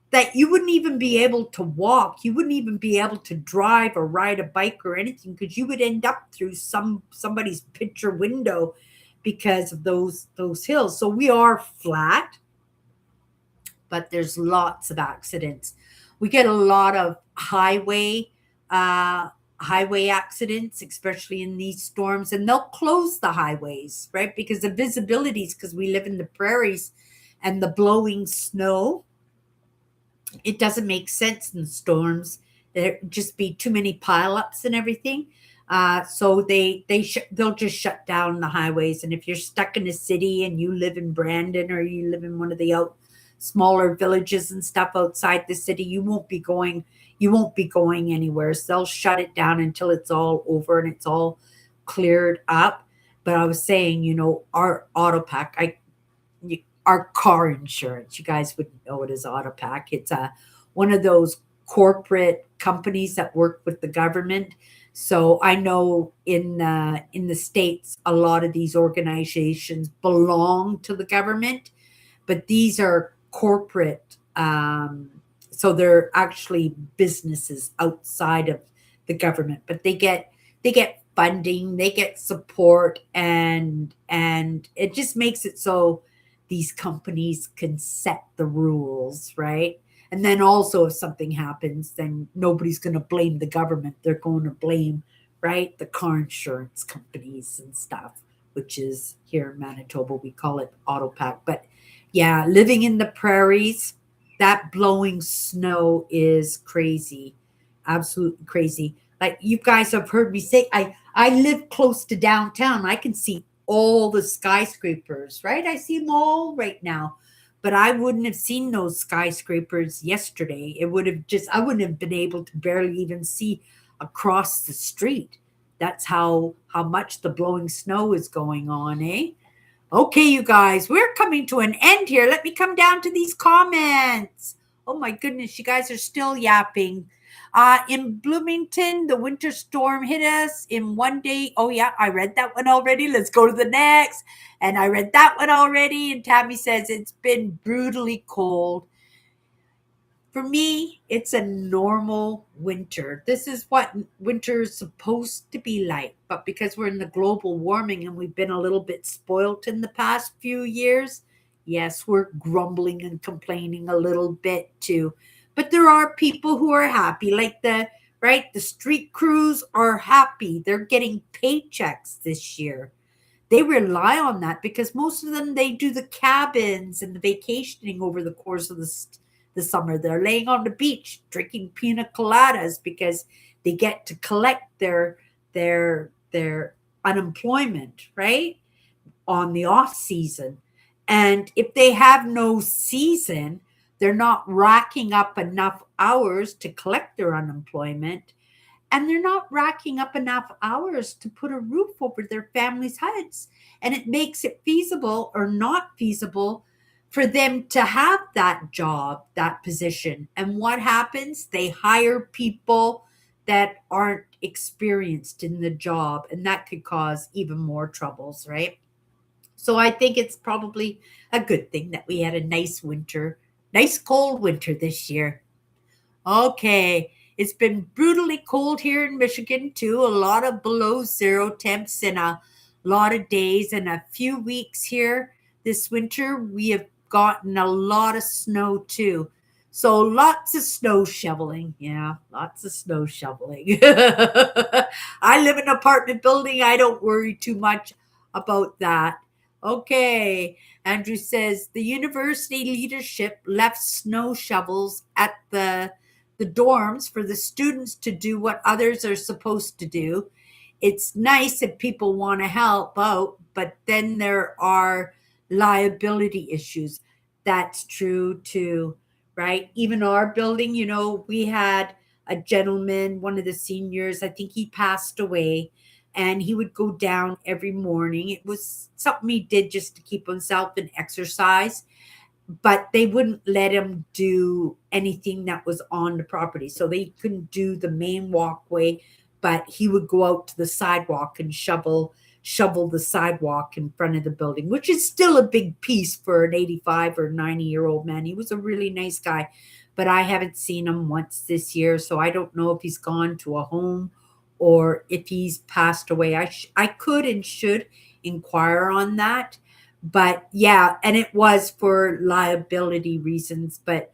that you wouldn't even be able to walk, you wouldn't even be able to drive or ride a bike or anything, because you would end up through somebody's picture window because of those hills. So we are flat, but there's lots of accidents. We get a lot of uh, highway accidents, especially in these storms, and they'll close the highways, right? Because the visibilities, because we live in the prairies, and the blowing snow, it doesn't make sense in storms. There just be too many pileups and everything. So they'll just shut down the highways. And if you're stuck in a city and you live in Brandon, or you live in one of the smaller villages and stuff outside the city, you won't be going anywhere. So they'll shut it down until it's all over and it's all cleared up. But I was saying, our auto pack, our car insurance. You guys wouldn't know it as Autopack. It's one of those corporate companies that work with the government. So I know in the states, a lot of these organizations belong to the government, but these are corporate. So they're actually businesses outside of the government, but they get funding, they get support, and it just makes it so these companies can set the rules, right? And then also, if something happens, then nobody's going to blame the government. They're going to blame, right, the car insurance companies and stuff, which is here in Manitoba, we call it Autopack. But yeah, living in the prairies, that blowing snow is crazy, absolutely crazy. Like you guys have heard me say, I live close to downtown. I can see all the skyscrapers, right? I see them all right now. But I wouldn't have seen those skyscrapers yesterday. I wouldn't have been able to barely even see across the street. That's how much the blowing snow is going on, eh? Okay, you guys, we're coming to an end here. Let me come down to these comments. Oh my goodness, you guys are still yapping. In Bloomington, the winter storm hit us in one day. Oh yeah, I read that one already. Let's go to the next. And I read that one already. And Tammy says it's been brutally cold. For me, it's a normal winter. This is what winter is supposed to be like. But because we're in the global warming and we've been a little bit spoilt in the past few years, yes, we're grumbling and complaining a little bit too. But there are people who are happy, like the street crews are happy. They're getting paychecks this year. They rely on that because most of them, they do the cabins and the vacationing over the course of the summer. They're laying on the beach drinking pina coladas because they get to collect their unemployment, right, on the off season. And if they have no season, they're not racking up enough hours to collect their unemployment, and they're not racking up enough hours to put a roof over their families' heads. And it makes it feasible or not feasible for them to have that job, that position. And what happens? They hire people that aren't experienced in the job, and that could cause even more troubles, right? So I think it's probably a good thing that we had a nice winter, nice cold winter this year. Okay. It's been brutally cold here in Michigan too. A lot of below zero temps in a lot of days and a few weeks here this winter. We have gotten a lot of snow too. So lots of snow shoveling. Yeah, lots of snow shoveling. I live in an apartment building. I don't worry too much about that. Okay. Andrew says the university leadership left snow shovels at the dorms for the students to do what others are supposed to do. It's nice if people want to help out, but then there are liability issues. That's true too, right? Even our building, we had a gentleman, one of the seniors, I think he passed away, and he would go down every morning. It was something he did just to keep himself in exercise, but they wouldn't let him do anything that was on the property. So they couldn't do the main walkway, but he would go out to the sidewalk and shovel the sidewalk in front of the building, which is still a big piece for an 85 or 90-year-old man. He was a really nice guy, but I haven't seen him once this year, so I don't know if he's gone to a home or if he's passed away. I could and should inquire on that, but yeah, and it was for liability reasons. But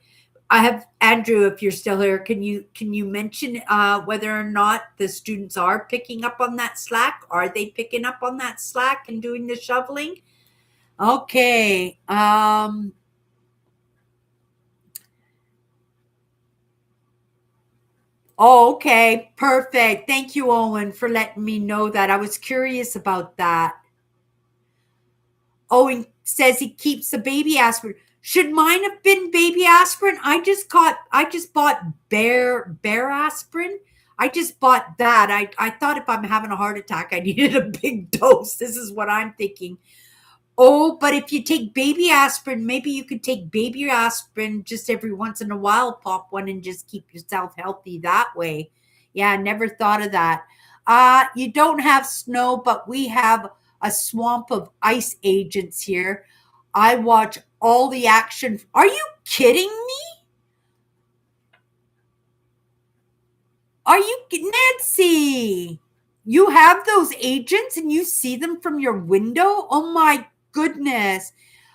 I have Andrew, if you're still here, can you mention whether or not the students are picking up on that slack? Are they picking up on that slack and doing the shoveling? Okay. Oh, okay, perfect. Thank you, Owen, for letting me know that. I was curious about that. Owen says he keeps the baby aspirin. Should mine have been baby aspirin? I just bought bear aspirin. I just bought that. I thought if I'm having a heart attack, I needed a big dose. This is what I'm thinking. Oh, but if you take baby aspirin, maybe you could take baby aspirin just every once in a while, pop one and just keep yourself healthy that way. Yeah, I never thought of that. You don't have snow, but we have a swamp of ice agents here. I watch all the action. Are you kidding me? Are you Nancy? You have those agents and you see them from your window? Oh my goodness.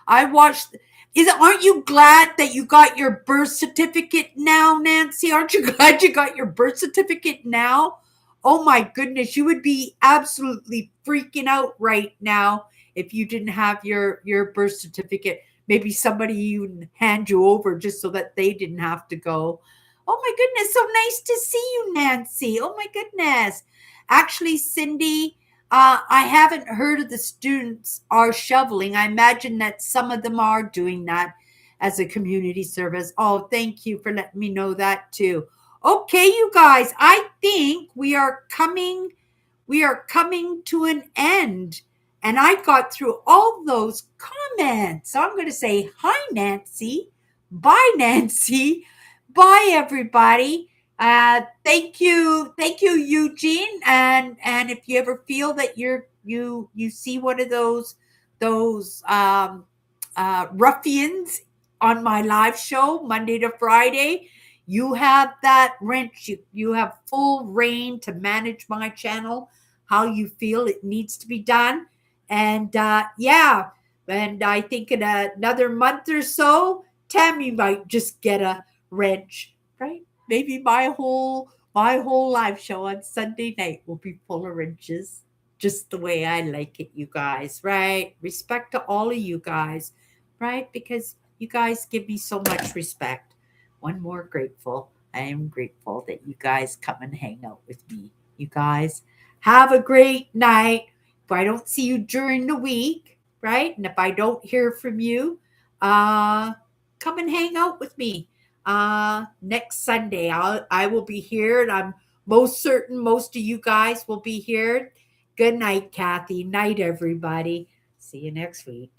I watched is aren't you glad that you got your birth certificate now, Nancy? Aren't you glad you got your birth certificate now? Oh my goodness, you would be absolutely freaking out right now if you didn't have your birth certificate. Maybe somebody even hand you over just so that they didn't have to go. Oh my goodness, so nice to see you, Nancy. Oh my goodness. Actually, Cindy, I haven't heard of the students are shoveling. I imagine that some of them are doing that as a community service. Oh, thank you for letting me know that too. Okay, you guys, I think we are coming to an end. And I got through all those comments. So I'm going to say hi, Nancy. Bye, Nancy. Bye, everybody. Thank you, Eugene. And if you ever feel that you see one of those ruffians on my live show Monday to Friday, you have that wrench. You have full reign to manage my channel how you feel it needs to be done. And yeah, and I think in another month or so, Tammy might just get a wrench, right? Maybe my whole live show on Sunday night will be full of wrenches, just the way I like it, you guys, right? Respect to all of you guys, right? Because you guys give me so much respect. One more grateful. I am grateful that you guys come and hang out with me. You guys have a great night. If I don't see you during the week, right? And if I don't hear from you, uh, come and hang out with me. Next Sunday, I will be here, and I'm most certain most of you guys will be here. Good night, Kathy. Night, everybody. See you next week.